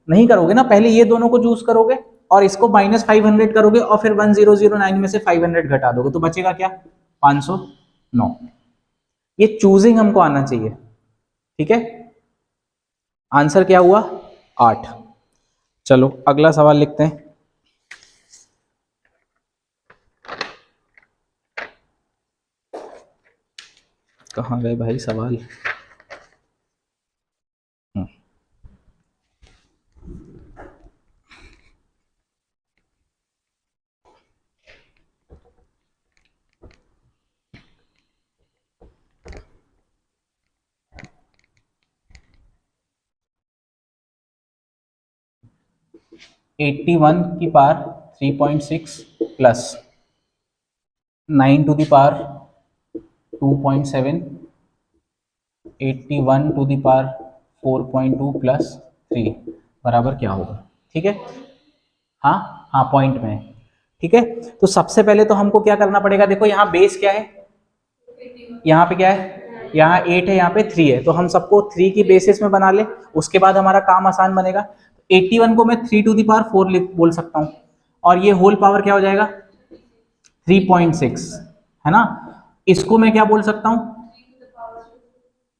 [SPEAKER 1] नहीं करोगे ना, पहले ये दोनों को चूज करोगे और इसको -500 करोगे, और फिर 1009 में से 500 घटा दोगे, तो बचेगा क्या 509। ये चूजिंग हमको आना चाहिए, ठीक है। आंसर क्या हुआ 8। चलो अगला सवाल लिखते हैं। कहाँ गए भाई सवाल, 81 की power 3.6 plus 9 to the power 2.7, 81 to the power 4.2 plus 3 बराबर क्या होगा? ठीक है, हाँ हाँ पॉइंट में है। ठीक है, तो सबसे पहले तो हमको क्या करना पड़ेगा, देखो यहाँ बेस क्या है, यहाँ पे क्या है, यहाँ 8 है, यहाँ पे 3 है, तो हम सबको 3 की बेसिस में बना ले, उसके बाद हमारा काम आसान बनेगा। 81 को मैं 3 टू द पावर 4 बोल सकता हूँ, और ये होल पावर क्या हो जाएगा 3.6, है ना। इसको मैं क्या बोल सकता हूँ,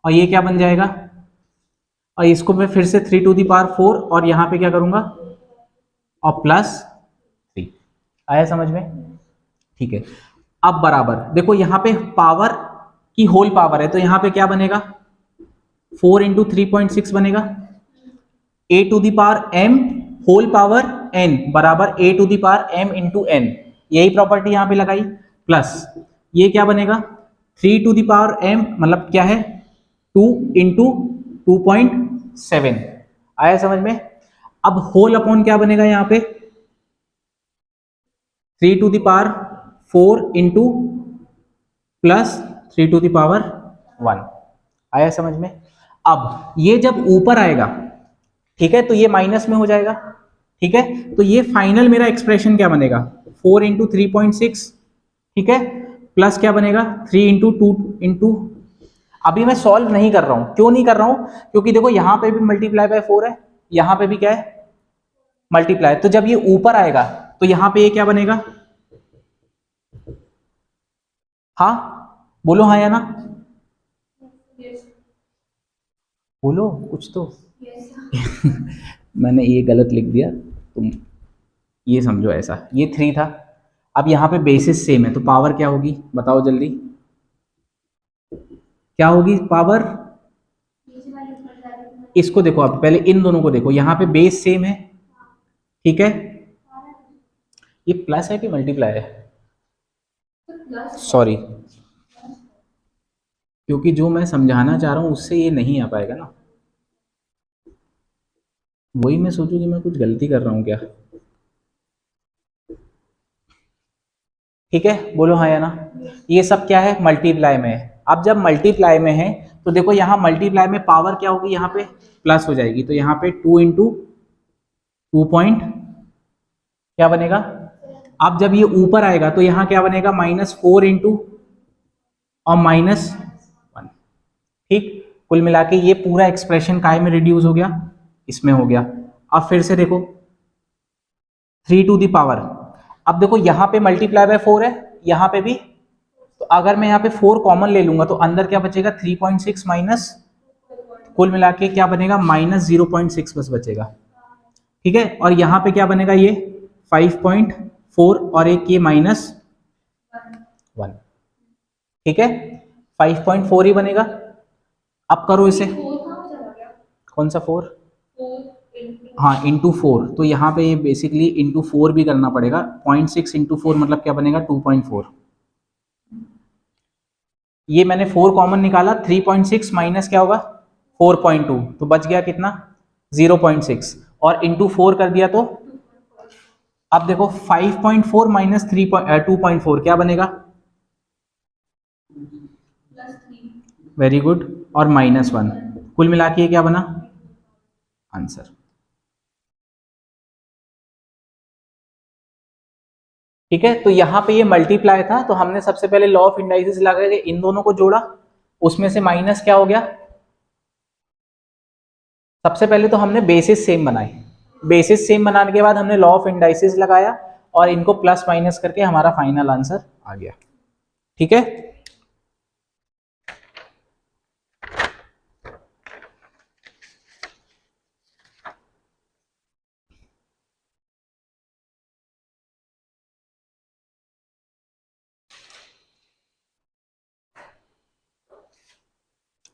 [SPEAKER 1] और ये क्या बन जाएगा, और इसको मैं फिर से 3 टू द पावर 4 और यहाँ पे क्या करूंगा, और प्लस 3। आया समझ में? ठीक है, अब बराबर देखो यहाँ पे पावर की होल पावर है, तो यहाँ पे क्या बनेगा 4 इंटू 3.6 बनेगा, a to the power m whole power n बराबर a to the power m into n, यही प्रॉपर्टी यहां पे लगाई, प्लस ये क्या बनेगा 3 टू दी पावर एम मतलब क्या है 2 इंटू 2.7। आया समझ में? अब होल अपॉन क्या बनेगा यहाँ पे 3 to the power 4 into plus 3 to the power 1। आया समझ में? अब ये जब ऊपर आएगा, ठीक है, तो ये माइनस में हो जाएगा। ठीक है, तो ये फाइनल मेरा एक्सप्रेशन क्या बनेगा 4 इंटू 3.6, ठीक है, प्लस क्या बनेगा 3 इंटू 2 इंटू, अभी मैं सॉल्व नहीं कर रहा हूं, क्यों नहीं कर रहा हूं, क्योंकि देखो यहां पे भी मल्टीप्लाई बाय 4 है, यहां पे भी क्या है मल्टीप्लाई, तो जब ये ऊपर आएगा तो यहां पे ये क्या बनेगा, हाँ बोलो हाँ या ना, बोलो कुछ तो। मैंने ये गलत लिख दिया, तुम ये समझो ऐसा, ये 3 था, अब यहाँ पे बेसिस सेम है, तो पावर क्या होगी बताओ जल्दी, क्या होगी पावर, इसको देखो, आप पहले इन दोनों को देखो, यहाँ पे बेस सेम है, ठीक है, ये प्लस है कि मल्टीप्लाई है, सॉरी, क्योंकि जो मैं समझाना चाह रहा हूँ उससे ये नहीं आ पाएगा ना, वही मैं सोचूं कि मैं कुछ गलती कर रहा हूँ क्या। ठीक है, बोलो हाँ या ना, ये सब क्या है मल्टीप्लाई में है। अब जब मल्टीप्लाई में है तो देखो यहाँ मल्टीप्लाई में पावर क्या होगी, यहाँ पे प्लस हो जाएगी, तो यहाँ पे 2 इंटू 2 पॉइंट क्या बनेगा, अब जब ये ऊपर आएगा तो यहाँ क्या बनेगा -4 इंटू और -1। ठीक, कुल मिला के ये पूरा एक्सप्रेशन काय में रिड्यूस हो गया, इसमें हो गया। अब फिर से देखो 3 टू दी पावर, अब देखो यहाँ पे मल्टीप्लाई बाय 4 है, यहाँ पे भी, तो अगर मैं यहाँ पे 4 कॉमन ले लूंगा तो अंदर क्या बचेगा 3.6 माइनस, कुल मिला के क्या बनेगा -0.6 बस बचेगा। ठीक है, और यहाँ पे क्या बनेगा ये 5.4 और एक ये -1। ठीक है, 5.4 ही बनेगा। अब करो इसे, कौन सा 4, हाँ इंटू 4, तो यहाँ पे ये बेसिकली इंटू 4 भी करना पड़ेगा, 0.6 इंटू 4 मतलब क्या बनेगा 2.4। ये मैंने 4 कॉमन निकाला, 3.6 माइनस क्या होगा 4.2, तो बच गया कितना 0.6, और इंटू 4 कर दिया तो, अब देखो 5.4 माइनस 2.4 क्या बनेगा, वेरी गुड, और -1, कुल मिला के क्या बना आंसर। ठीक है, तो यहाँ पे ये मल्टीप्लाई था, तो हमने सबसे पहले लॉ ऑफ इंडाइसिस लगा के इन दोनों को जोड़ा, उसमें से माइनस क्या हो गया, सबसे पहले तो हमने बेसिस सेम बनाई, बेसिस सेम बनाने के बाद हमने लॉ ऑफ इंडाइसिस लगाया और इनको प्लस माइनस करके हमारा फाइनल आंसर आ गया। ठीक है,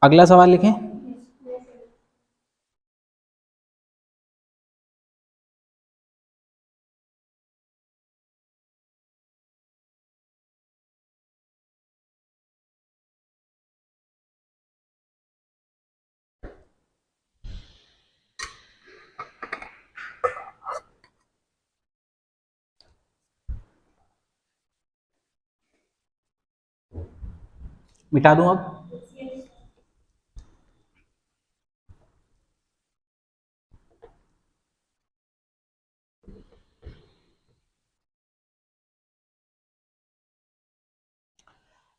[SPEAKER 1] अगला सवाल लिखें। मिटा दूं अब?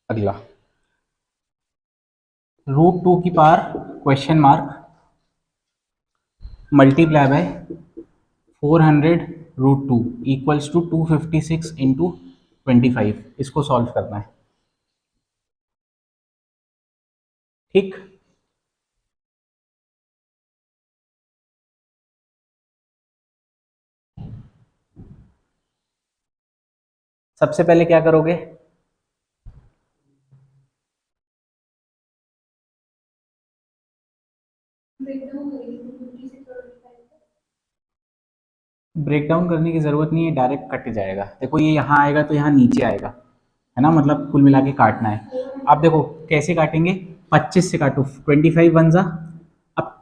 [SPEAKER 1] अगला, √2 की power question mark multiply by 400 √2 equals to 256 into 25। इसको सॉल्व करना है। ठीक, सबसे पहले क्या करोगे? ब्रेक डाउन करने की जरूरत नहीं है, डायरेक्ट कट जाएगा। देखो ये यहाँ आएगा तो यहाँ नीचे आएगा, है ना, मतलब कुल मिला के काटना है। अब देखो कैसे काटेंगे, 25 से काटो, 25 बन जा। अब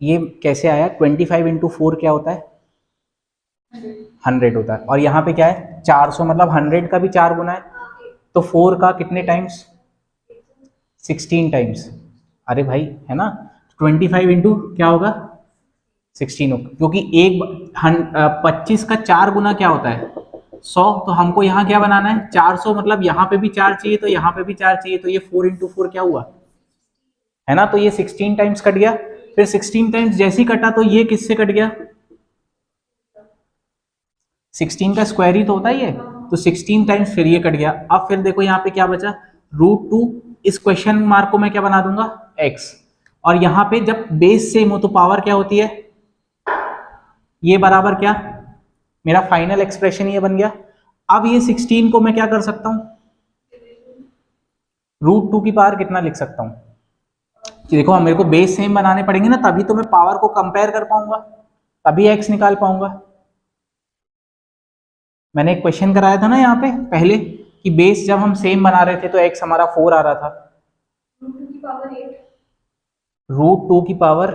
[SPEAKER 1] ये कैसे आया, 25 इंटू 4 क्या होता है, 100 होता है। और यहाँ पे क्या है, 400, मतलब 100 का भी 4 गुना है, तो 4 का कितने टाइम्स, 16 टाइम्स। अरे भाई, है ना, 25 इंटू क्या होगा, 16 होगा, क्योंकि एक 25 का 4 गुना क्या होता है, 100। तो हमको यहाँ क्या बनाना है, 400, मतलब यहाँ पे भी 4 चाहिए, तो यहाँ पे भी 4 चाहिए, तो ये 4 इंटू 4 क्या हुआ, है ना, तो ये 16 टाइम्स कट गया। फिर 16 टाइम्स जैसे ही कटा तो ये किससे कट गया, 16 का स्क्वायर ही तो होता है ये, तो 16 टाइम्स फिर ये कट गया। अब फिर देखो यहाँ पे क्या बचा, √2, इस क्वेश्चन मार्क को मैं क्या बना दूंगा, x। और यहाँ पे जब बेस सेम हो तो पावर क्या होती है, ये बराबर क्या, मेरा फाइनल एक्सप्रेशन ये बन गया। अब ये 16 को मैं क्या कर सकता हूं, √2 की पावर कितना लिख सकता हूं, कि देखो मेरे को बेस सेम बनाने पड़ेंगे ना, तभी तो मैं पावर को कंपेयर कर पाऊंगा, तभी x निकाल पाऊंगा। मैंने एक क्वेश्चन कराया था ना यहाँ पे पहले, कि बेस जब हम सेम बना रहे थे तो x हमारा 4 आ रहा था, √2 की पावर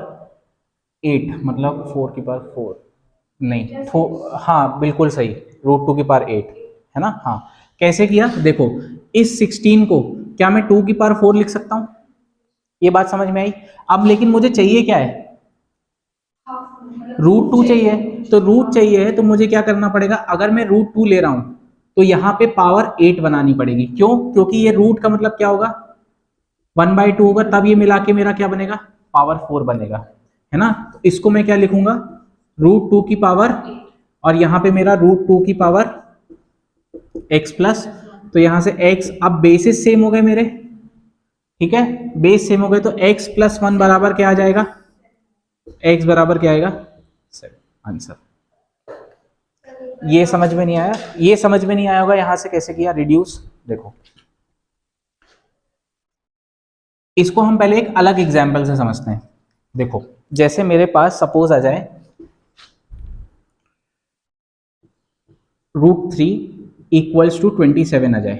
[SPEAKER 1] 8 मतलब 4 की पावर 4, नहीं हाँ बिल्कुल सही, √2 की पावर 8, है ना। हाँ, कैसे किया देखो, इस 16 को क्या मैं 2 की पावर 4 लिख सकता हूँ, ये बात समझ में आई। अब लेकिन मुझे चाहिए क्या है, √2 चाहिए, तो रूट चाहिए है तो मुझे क्या करना पड़ेगा, अगर मैं √2 ले रहा हूं तो यहाँ पे पावर 8 बनानी पड़ेगी। क्यों, क्योंकि ये रूट का मतलब क्या होगा, 1/2 होगा, तब ये मिला के मेरा क्या बनेगा, पावर 4 बनेगा, है ना। तो इसको मैं क्या लिखूंगा, √2 की पावर, और यहाँ पे मेरा √2 की पावर x प्लस, तो यहाँ से x, अब बेसिस सेम हो गए मेरे, ठीक है, बेस सेम हो गए, तो x प्लस 1 बराबर क्या आ जाएगा, x बराबर क्या आएगा 7, आंसर। ये समझ में नहीं आया, ये समझ में नहीं आया होगा यहां से कैसे किया रिड्यूस। देखो इसको हम पहले एक अलग एग्जाम्पल से समझते हैं। देखो जैसे मेरे पास सपोज आ जाए √3 इक्वल्स टू 27 आ जाए,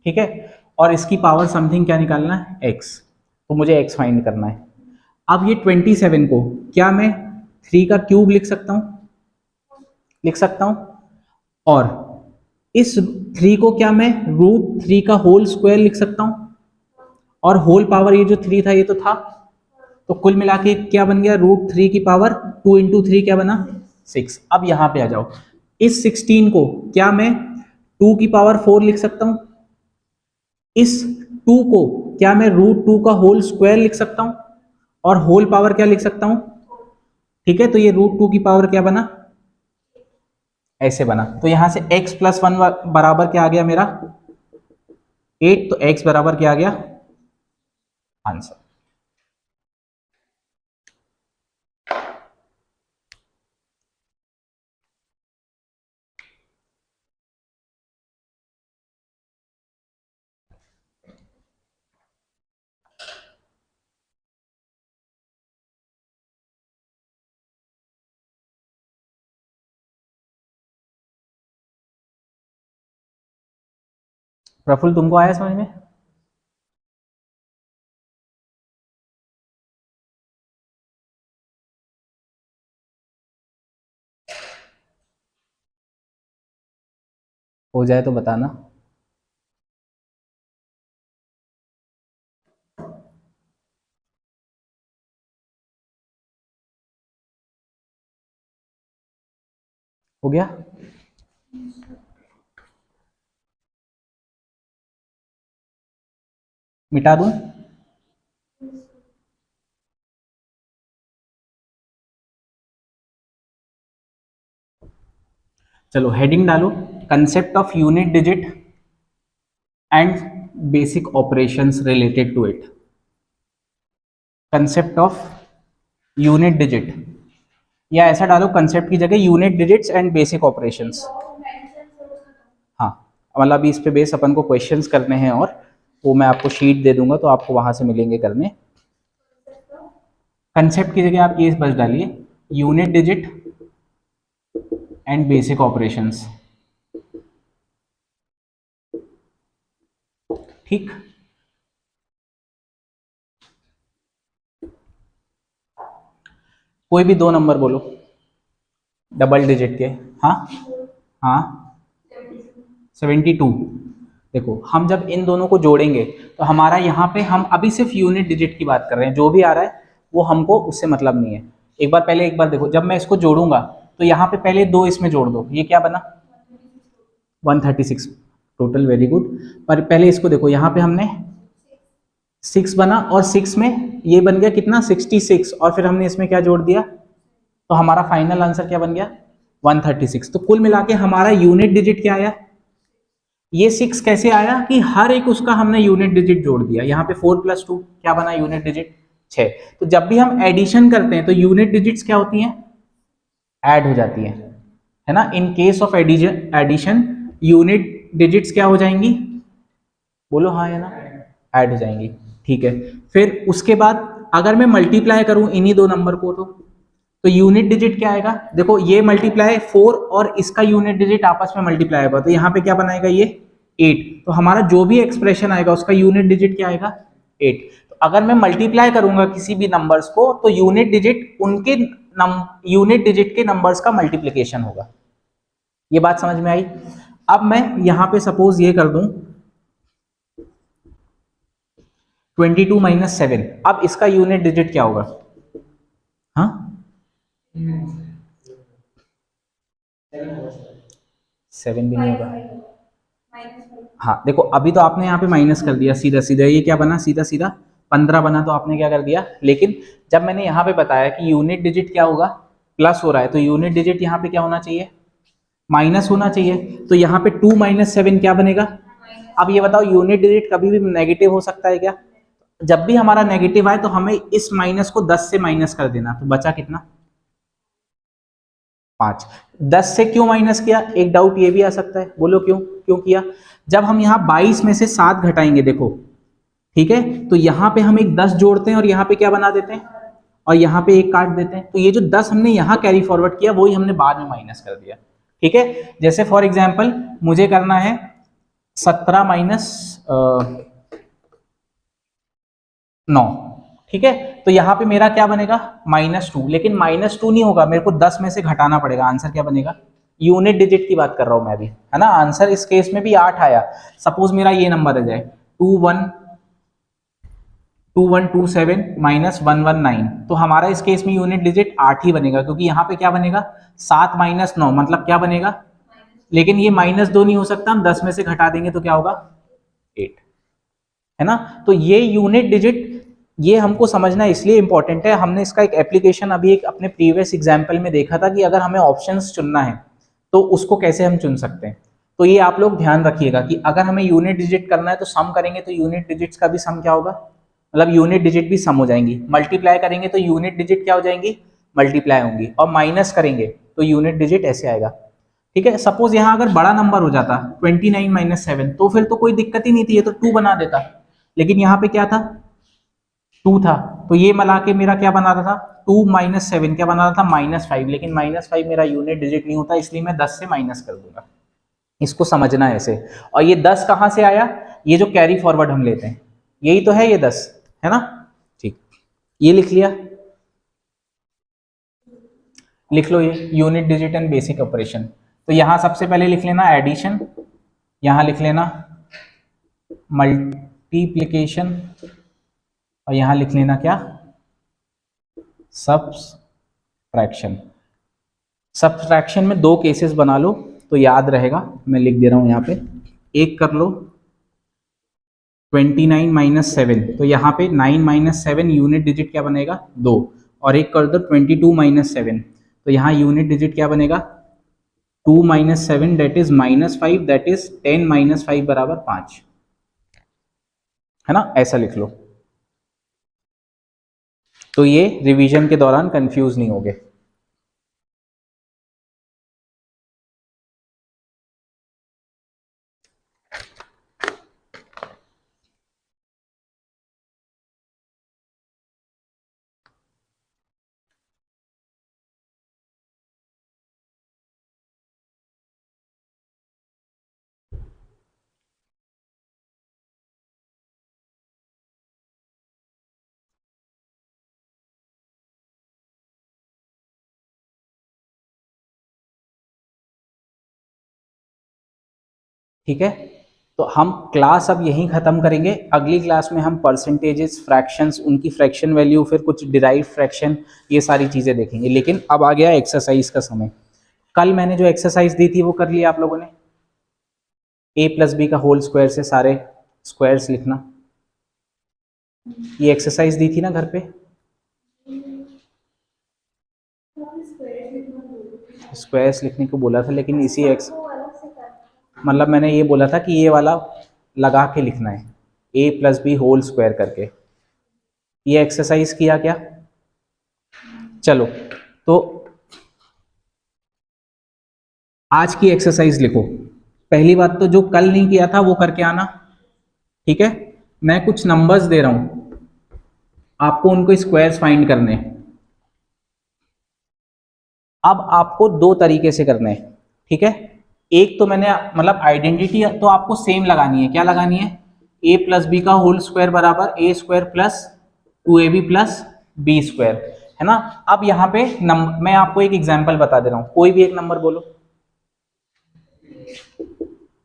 [SPEAKER 1] ठीक है, और इसकी पावर समथिंग क्या निकालना है, x, तो मुझे x फाइंड करना है। अब ये 27 को क्या मैं 3 का क्यूब लिख सकता हूं, लिख सकता हूं, और इस 3 को क्या मैं √3 का होल स्क्वायर लिख सकता हूं, और होल पावर ये जो 3 था ये तो था, तो कुल मिला के क्या बन गया, √3 की पावर 2 इंटू 3 क्या बना, 6। अब यहां पे आ जाओ, इस 16 को क्या मैं 2 की पावर 4 लिख सकता हूं, इस 2 को क्या मैं √2 का होल स्क्वायर लिख सकता हूं, और होल पावर क्या लिख सकता हूं, ठीक है, तो ये √2 की पावर क्या बना, ऐसे बना। तो यहां से x प्लस 1 बराबर क्या आ गया मेरा 8, तो x बराबर क्या आ गया, आंसर। प्रफुल्ल तुमको आया समझ में? हो जाए तो बताना। हो गया? मिटा दूं? चलो हेडिंग डालो, concept of unit digit and basic operations related to it. Concept of unit digit, या ऐसा डालो कंसेप्ट की जगह unit digits and basic operations. हाँ, मतलब अभी इस पे बेस अपन को क्वेश्चंस करने हैं, और वो मैं आपको शीट दे दूंगा तो आपको वहां से मिलेंगे करने। कंसेप्ट की जगह आप ये बस डालिए, unit digit and basic operations. ठीक, कोई भी दो नंबर बोलो डबल डिजिट के। हाँ हाँ, 72। देखो हम जब इन दोनों को जोड़ेंगे तो हमारा यहाँ पे, हम अभी सिर्फ यूनिट डिजिट की बात कर रहे हैं, जो भी आ रहा है वो हमको उससे मतलब नहीं है। एक बार देखो, जब मैं इसको जोड़ूंगा तो यहाँ पे पहले दो इसमें जोड़ दो, ये क्या बना? 136 टोटल, वेरी गुड। पर पहले इसको देखो, यहाँ पे हमने 6 बना, और 6 में ये बन गया कितना? 66, और फिर हमने इसमें क्या जोड़ दिया, तो हमारा फाइनल आंसर क्या बन गया? 136। तो कुल मिला के हमारा यूनिट डिजिट क्या आया? ये 6 कैसे आया कि हर एक उसका हमने यूनिट डिजिट जोड़ दिया। यहाँ पे 4 + 2 क्या बना? Unit digit 6। तो जब भी हम एडिशन करते हैं तो यूनिट डिजिट्स क्या होती हैं? ऐड हो जाती है ना? In case of addition unit digits क्या हो जाएंगी? बोलो हाँ या ना? ऐड हो जाएंगी। ठीक है, फिर उसके बाद अगर मैं मल्टीप्लाई करूं इन्हीं दो नंबर को, तो यूनिट डिजिट क्या आएगा? देखो ये मल्टीप्लाई 4 और इसका यूनिट डिजिट आपस में मल्टीप्लाई होगा, तो यहाँ पे क्या बनाएगा? ये 8। तो हमारा जो भी एक्सप्रेशन आएगा उसका यूनिट डिजिट क्या आएगा? 8। तो अगर मैं मल्टीप्लाई करूंगा किसी भी नंबर्स को, तो यूनिट डिजिट उनके यूनिट डिजिट के नंबर्स का मल्टीप्लीकेशन होगा। ये बात समझ में आई? अब मैं यहाँ पे सपोज ये कर दूं 22 - 7, अब इसका यूनिट डिजिट क्या होगा? हाँ, 7 भी नहीं होगा। हाँ देखो, अभी तो आपने यहाँ पे माइनस कर दिया सीधा सीधा, ये क्या बना? सीधा सीधा 15 बना, तो आपने क्या कर दिया। लेकिन जब मैंने यहाँ पे बताया कि यूनिट डिजिट क्या होगा? प्लस हो रहा है, तो यूनिट डिजिट यहाँ पे क्या होना चाहिए? माइनस होना चाहिए। तो यहाँ पे 2 - 7 क्या बनेगा? अब ये बताओ, यूनिट डिजिट कभी भी नेगेटिव हो सकता है क्या? जब भी हमारा नेगेटिव आए तो हमें इस माइनस को 10 से माइनस कर देना, तो बचा कितना? 5। 10 से क्यों माइनस किया? एक डाउट ये भी आ सकता है, बोलो क्यों क्यों किया? जब हम यहाँ 22 में से 7 घटाएंगे, देखो ठीक है, तो यहाँ पे हम एक 10 जोड़ते हैं और यहाँ पे क्या बना देते हैं, और यहाँ पे एक काट देते हैं। तो ये जो 10 हमने यहाँ कैरी फॉरवर्ड किया, वही हमने बाद में माइनस कर दिया। ठीक है, जैसे फॉर एग्जाम्पल मुझे करना है 17 - 9। ठीक है, तो यहाँ पे मेरा क्या बनेगा? -2। लेकिन -2 नहीं होगा, मेरे को 10 में से घटाना पड़ेगा। आंसर क्या बनेगा? यूनिट डिजिट की बात कर रहा हूं मैं अभी, है ना? आंसर इस केस में भी 8 आया। सपोज मेरा ये नंबर आ जाए 2127 - 119, तो हमारा इस केस में यूनिट डिजिट 8 ही बनेगा, क्योंकि यहाँ पे क्या बनेगा? 7 - 9 मतलब क्या बनेगा? लेकिन ये -2 नहीं हो सकता, हम 10 में से घटा देंगे तो क्या होगा? 8, है ना? तो ये यूनिट डिजिट, ये हमको समझना इसलिए इंपॉर्टेंट है। हमने इसका एक एप्लीकेशन अभी एक अपने प्रीवियस एग्जाम्पल में देखा था कि अगर हमें ऑप्शंस चुनना है तो उसको कैसे हम चुन सकते हैं। तो ये आप लोग ध्यान रखिएगा कि अगर हमें यूनिट डिजिट करना है तो सम करेंगे तो यूनिट डिजिट्स का भी सम क्या होगा? मतलब यूनिट डिजिट भी सम हो जाएंगी। मल्टीप्लाई करेंगे तो यूनिट डिजिट क्या हो जाएंगी? मल्टीप्लाई होंगी। और माइनस करेंगे तो यूनिट डिजिट ऐसे आएगा। ठीक है, सपोज यहाँ अगर बड़ा नंबर हो जाता 29 - 7, तो फिर तो कोई दिक्कत ही नहीं थी, ये तो 2 बना देता। लेकिन यहाँ पे क्या था? 2 था, तो ये मिला के मेरा क्या बना रहा था? 2 - 7 क्या बना रहा था? -5। लेकिन -5 मेरा यूनिट डिजिट नहीं होता, इसलिए मैं 10 से माइनस कर दूंगा। इसको समझना है ऐसे। और ये 10 कहां से आया? ये जो कैरी फॉरवर्ड हम लेते हैं, यही तो है ये 10, है ना? ठीक, ये लिख लिया। लिख लो ये unit digit and basic operation. तो यहां सबसे पहले लिख लेना एडिशन, यहां लिख लेना मल्टीप्लिकेशन, और यहां लिख लेना क्या? सब्सट्रैक्शन। सब्ट्रैक्शन में दो केसेस बना लो तो याद रहेगा, मैं लिख दे रहा हूं यहाँ पे। एक कर लो 29 माइनस 7, तो यहाँ पे 9 माइनस 7 यूनिट डिजिट क्या बनेगा 2। और एक कर दो 22 माइनस 7, तो यहाँ यूनिट डिजिट क्या बनेगा 2 minus 7 that is minus 5, that is 10 minus 5 बराबर 5, है ना, ऐसा लिख लो। तो ये रिवीजन के दौरान कंफ्यूज नहीं होगे। ठीक है, तो हम क्लास अब यहीं ख़त्म करेंगे। अगली क्लास में हम परसेंटेजेस, फ्रैक्शंस, उनकी फ्रैक्शन वैल्यू, फिर कुछ डिराइव फ्रैक्शन, ये सारी चीज़ें देखेंगे। लेकिन अब आ गया एक्सरसाइज का समय। कल मैंने जो एक्सरसाइज दी थी वो कर लिया आप लोगों ने। ए प्लस बी का होल स्क्वायर से सारे स्क्वायर्स लिखना, ये एक्सरसाइज दी थी ना घर पे। स्क्वायर्स लिखने को बोला था, लेकिन इसी मतलब मैंने ये बोला था कि ये वाला लगा के लिखना है, a plus B whole square करके। ये एक्सरसाइज किया क्या? चलो, तो आज की एक्सरसाइज लिखो। पहली बात तो जो कल नहीं किया था वो करके आना, ठीक है। मैं कुछ नंबर्स दे रहा हूं, आपको उनको स्क्वायर्स फाइंड करने हैं। अब आपको दो तरीके से करना है, ठीक है। एक तो मैंने मतलब आइडेंटिटी तो आपको सेम लगानी है। क्या लगानी है? ए प्लस बी का होल स्क्वायर बराबर a square plus 2ab plus b square, है ना। अब यहाँ पे मैं आपको एक एग्जांपल बता दे रहा हूँ, कोई भी एक नंबर बोलो।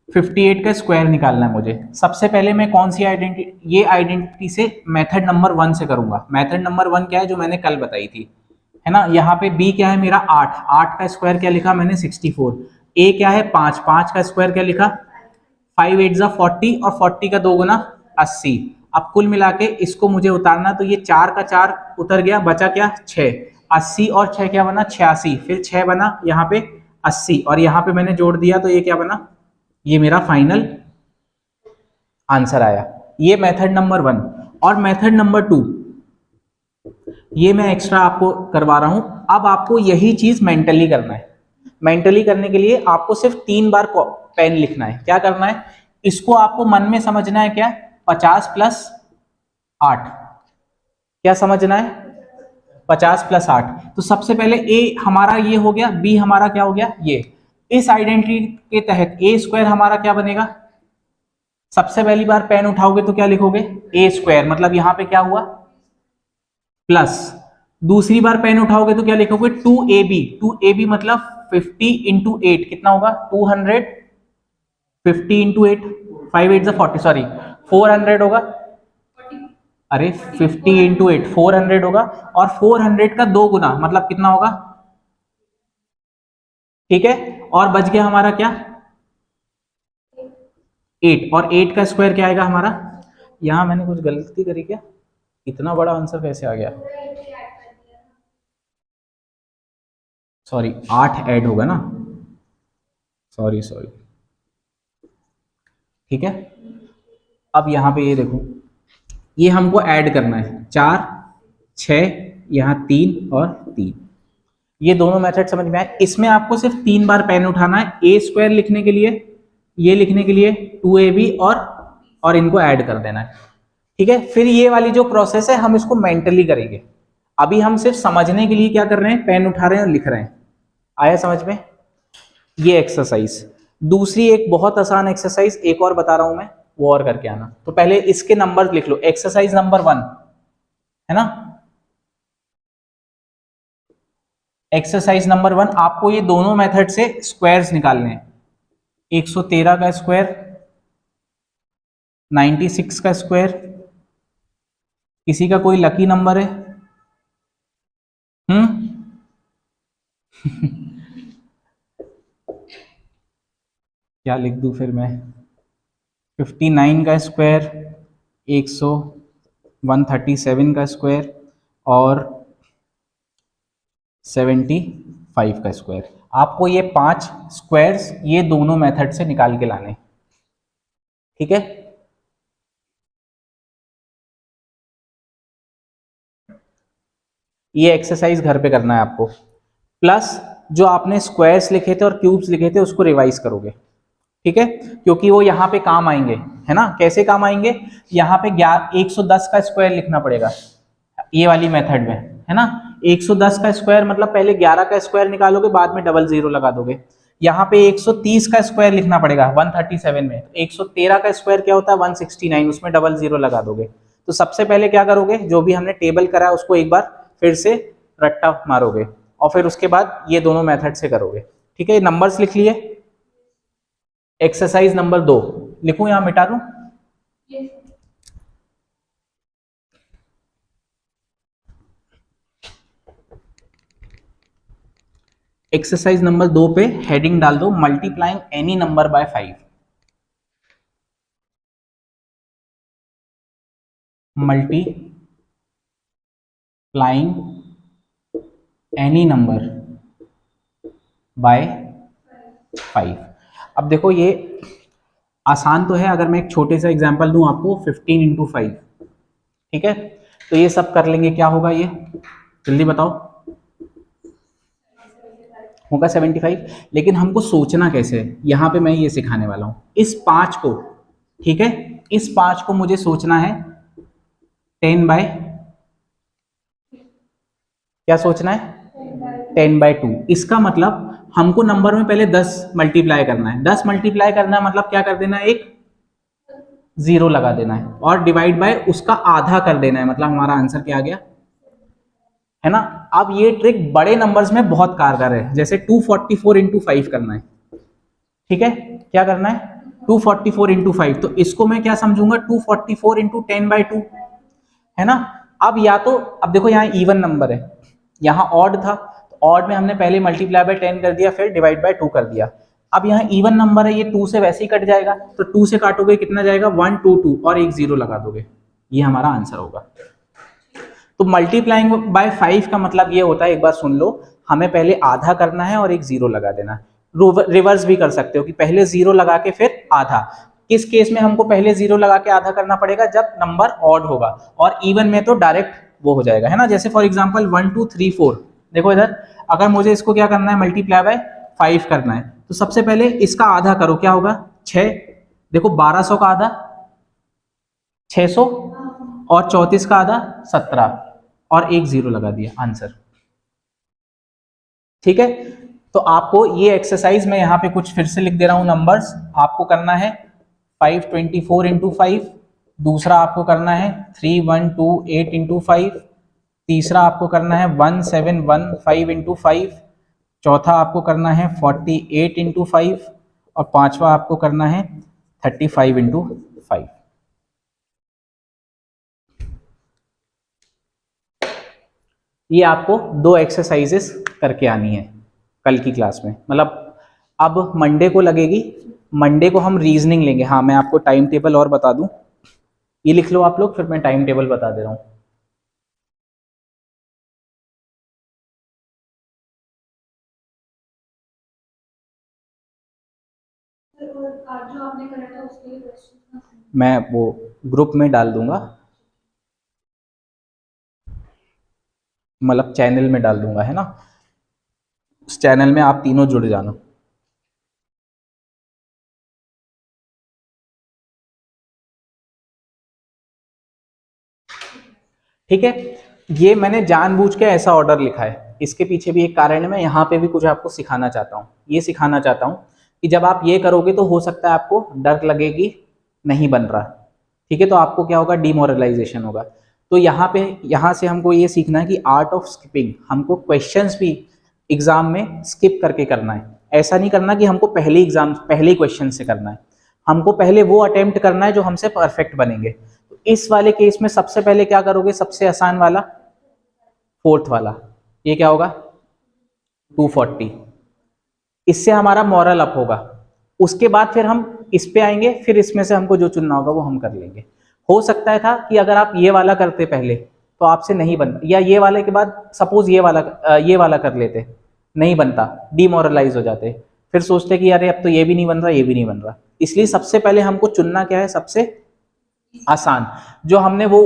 [SPEAKER 1] 58 का स्क्वायर निकालना है मुझे। सबसे पहले मैं कौन सी आइडेंटिटी, ये आइडेंटिटी से मेथड नंबर 1 से करूंगा। मेथड नंबर 1 क्या है? जो मैंने कल बताई थी, है ना। यहाँ पे b क्या है मेरा 8, 8 का स्क्वायर क्या लिखा मैंने 64। a क्या है 5, 5 का स्क्वायर क्या लिखा 5 8 जा 40, और 40 का 2 गुना 80। अब कुल मिला के इसको मुझे उतारना, तो ये 4 का 4 उतर गया, बचा क्या 6। 80 और 6 क्या बना 86, फिर 6 बना यहाँ पे 80, और यहाँ पे मैंने जोड़ दिया तो ये क्या बना, ये मेरा फाइनल आंसर आया। ये मेथड नंबर 1। और मेथड नंबर 2 ये मैं एक्स्ट्रा आपको करवा रहा हूं। अब आपको यही चीज मेंटली करना है। मेंटली करने के लिए आपको सिर्फ 3 बार पेन लिखना है। क्या करना है? इसको आपको मन में समझना है। क्या? 50 प्लस 8, क्या समझना है? 50 प्लस 8। तो सबसे पहले ए हमारा ये हो गया, बी हमारा क्या हो गया ये। इस आइडेंटिटी के तहत ए स्क्वायर हमारा क्या बनेगा? सबसे पहली बार पेन उठाओगे तो क्या लिखोगे? ए स्क्वायर, मतलब यहां पे क्या हुआ प्लस। दूसरी बार पेन उठाओगे तो क्या लिखोगे 2ab, 2ab मतलब 50 इंटू 8 कितना होगा 200, 50 इंटू 8 5 8 40, सॉरी 400 होगा। अरे 50 इंटू 8 400 होगा, और 400 का 2 गुना मतलब कितना होगा, ठीक है। और बच गया हमारा क्या 8, और 8 का स्क्वायर क्या आएगा हमारा। यहां मैंने कुछ गलती करी क्या? इतना बड़ा आंसर कैसे आ गया? सॉरी 8 ऐड होगा ना, सॉरी सॉरी, ठीक है। अब यहाँ पे ये देखो, ये हमको ऐड करना है 4 6, यहाँ 3 और 3। ये दोनों मेथड समझ में आए। इसमें आपको सिर्फ 3 बार पेन उठाना है, ए स्क्वायर लिखने के लिए, ये लिखने के लिए 2ab, और इनको ऐड कर देना है, ठीक है। फिर ये वाली जो प्रोसेस है हम इसको मेंटली करेंगे। अभी हम सिर्फ समझने के लिए क्या कर रहे हैं, पेन उठा रहे हैं और लिख रहे हैं। आया समझ में? ये एक्सरसाइज। दूसरी एक बहुत आसान एक्सरसाइज एक और बता रहा हूं मैं, वो और करके आना। तो पहले इसके नंबर लिख लो। एक्सरसाइज नंबर 1 है ना, एक्सरसाइज नंबर 1। आपको ये दोनों मेथड से स्क्वायर्स निकालने हैं। 113 का स्क्वायर, 96 का स्क्वायर। किसी का कोई लकी नंबर है? क्या लिख दूँ फिर मैं, 59 का स्क्वायर, 137 का स्क्वायर और 75 का स्क्वायर। आपको ये 5 स्क्वायर्स ये दोनों मेथड से निकाल के लाने, ठीक है। ये एक्सरसाइज घर पे करना है आपको, प्लस जो आपने स्क्वायर्स लिखे थे और क्यूब्स लिखे थे उसको रिवाइज करोगे, ठीक है, क्योंकि वो यहाँ पे काम आएंगे, है ना। कैसे काम आएंगे, यहाँ पे 110 का स्क्वायर लिखना पड़ेगा ये वाली मेथड में, है ना। 110 का स्क्वायर मतलब पहले 11 का स्क्वायर निकालोगे, बाद में डबल जीरो लगा दोगे। यहाँ पे 130 का स्क्वायर लिखना पड़ेगा 137 में, 113 का स्क्वायर क्या होता है 169, उसमें डबल जीरो लगा दोगे। तो सबसे पहले क्या करोगे, जो भी हमने टेबल करा है उसको एक बार फिर से रट्टा मारोगे और फिर उसके बाद ये दोनों मेथड से करोगे, ठीक है। नंबर्स लिख लिए। एक्सरसाइज नंबर 2 लिखूं, यहां मिटा दूं। एक्सरसाइज नंबर 2 पे हेडिंग डाल दो multiplying any number by 5। Multiplying any number by 5। अब देखो ये आसान तो है, अगर मैं एक छोटे सा एग्जांपल दूं आपको, 15 इंटू 5, ठीक है। तो ये सब कर लेंगे, क्या होगा ये, जल्दी बताओ। होगा 75। लेकिन हमको सोचना कैसे है, यहां पे मैं ये सिखाने वाला हूं। इस 5 को, ठीक है, इस 5 को मुझे सोचना है 10 बाय, क्या सोचना है 10 बाय 2। इसका मतलब हमको नंबर में पहले 10 मल्टीप्लाई करना है। 10 मल्टीप्लाई करना है मतलब क्या कर देना है, एक जीरो लगा देना है और डिवाइड बाय उसका आधा कर देना है, मतलब हमारा आंसर क्या आ गया, है ना। अब ये ट्रिक बड़े नंबर्स में बहुत कारगर है, जैसे 244 इंटू 5 करना है, ठीक है। क्या करना है 244 इंटू 5, तो इसको मैं क्या समझूंगा 244 इंटू 10 बाई 2, है ना। अब या तो अब देखो यहाँ इवन नंबर है, यहाँ ऑड था, तो ऑड में हमने पहले मल्टीप्लाई बाय 10 कर दिया, फिर डिवाइड बाय 2 कर दिया। अब यहाँ इवन नंबर है, ये 2 से वैसे ही कट जाएगा, तो 2 से काटोगे कितना जाएगा 1 2 2 और एक जीरो लगा दोगे, ये हमारा आंसर होगा। तो मल्टीप्लाइंग बाय 5 का मतलब ये होता है, एक बार सुन लो, हमें पहले आधा करना है और एक जीरो लगा देना है। रिवर्स भी कर सकते हो कि पहले जीरो लगा के फिर आधा। किस केस में हमको पहले जीरो लगा के आधा करना पड़ेगा, जब नंबर ऑड होगा, और इवन में तो डायरेक्ट वो हो जाएगा, है ना। जैसे फॉर एग्जांपल 1 2 3 4, देखो इधर, अगर मुझे इसको क्या करना है मल्टीप्लाई बाय 5 करना है, तो सबसे पहले इसका आधा करो, क्या होगा 6। देखो 1200 का आधा 600 और 34 का आधा 17 और एक जीरो लगा दिया, आंसर, ठीक है। तो आपको ये एक्सरसाइज मैं यहाँ पे कुछ फिर से लिख दे रहा हूं नंबर्स, आपको करना है 524 इंटू 5, दूसरा आपको करना है 3128 इंटू 5, तीसरा आपको करना है 1715 इंटू 5, चौथा आपको करना है 48 इंटू 5 और पांचवा आपको करना है 35 इंटू 5। ये आपको दो एक्सरसाइजेस करके आनी है कल की क्लास में, मतलब अब मंडे को लगेगी, मंडे को हम रीजनिंग लेंगे। हाँ, मैं आपको टाइम टेबल और बता दूं, ये लिख लो आप लोग, फिर मैं टाइम टेबल बता दे रहा हूँ। जो आपने करा था उसके लिए क्वेश्चन मैं वो ग्रुप में डाल दूंगा, मतलब चैनल में डाल दूंगा, है ना। उस चैनल में आप तीनों जुड़ जाना। ठीक है, ये मैंने जानबूझ के ऐसा ऑर्डर लिखा है, इसके पीछे भी एक कारण है, मैं यहाँ पे भी कुछ आपको सिखाना चाहता हूँ। ये सिखाना चाहता हूँ कि जब आप ये करोगे तो हो सकता है आपको डर लगेगी नहीं बन रहा, ठीक है, तो आपको क्या होगा, डिमोरलाइजेशन होगा। तो यहाँ से हमको ये सीखना है कि आर्ट ऑफ स्किपिंग, हमको क्वेश्चंस भी एग्जाम में स्किप करके करना है। ऐसा नहीं करना कि हमको पहले क्वेश्चन से करना है, हमको पहले वो अटेम्प्ट करना है जो हमसे परफेक्ट बनेंगे। तो इस वाले केस में सबसे पहले क्या करोगे, सबसे आसान वाला, फोर्थ वाला, ये क्या होगा 240, इससे हमारा मॉरल अप होगा। उसके बाद फिर हम इस पे आएंगे, फिर इसमें से हमको जो चुनना होगा वो हम कर लेंगे। हो सकता है था कि अगर आप ये वाला करते पहले तो आपसे नहीं बनता, या ये वाले के बाद सपोज ये वाला कर लेते, नहीं बनता, डिमोरलाइज हो जाते, फिर सोचते कि अरे अब तो ये भी नहीं बन रहा, ये भी नहीं बन रहा। इसलिए सबसे पहले हमको चुनना क्या है, सबसे आसान। जो हमने वो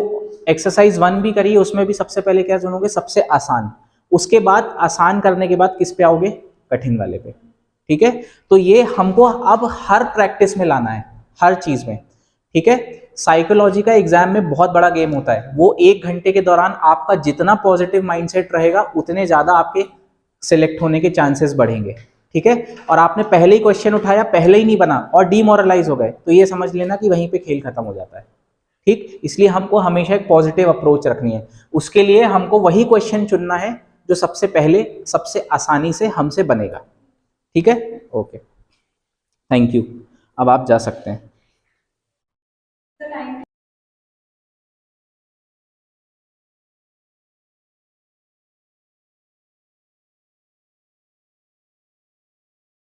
[SPEAKER 1] एक्सरसाइज 1 भी करी है, उसमें भी सबसे पहले क्या चुनोगे, सबसे आसान। उसके बाद आसान करने के बाद किस पे आओगे, कठिन वाले पे। ठीक है, तो ये हमको अब हर प्रैक्टिस में लाना है, हर चीज में। ठीक है, साइकोलॉजी का एग्जाम में बहुत बड़ा गेम होता है। वो 1 घंटे के दौरान आपका जितना पॉजिटिव माइंडसेट रहेगा उतने ज्यादा आपके सिलेक्ट होने के चांसेस बढ़ेंगे। ठीक है, और आपने पहले ही क्वेश्चन उठाया, पहले ही नहीं बना और डीमोरलाइज हो गए, तो ये समझ लेना कि वहीं पे खेल खत्म हो जाता है। ठीक, इसलिए हमको हमेशा एक पॉजिटिव अप्रोच रखनी है। उसके लिए हमको वही क्वेश्चन चुनना है जो सबसे पहले सबसे आसानी से हमसे बनेगा। ठीक है, ओके, थैंक यू। अब आप जा सकते हैं।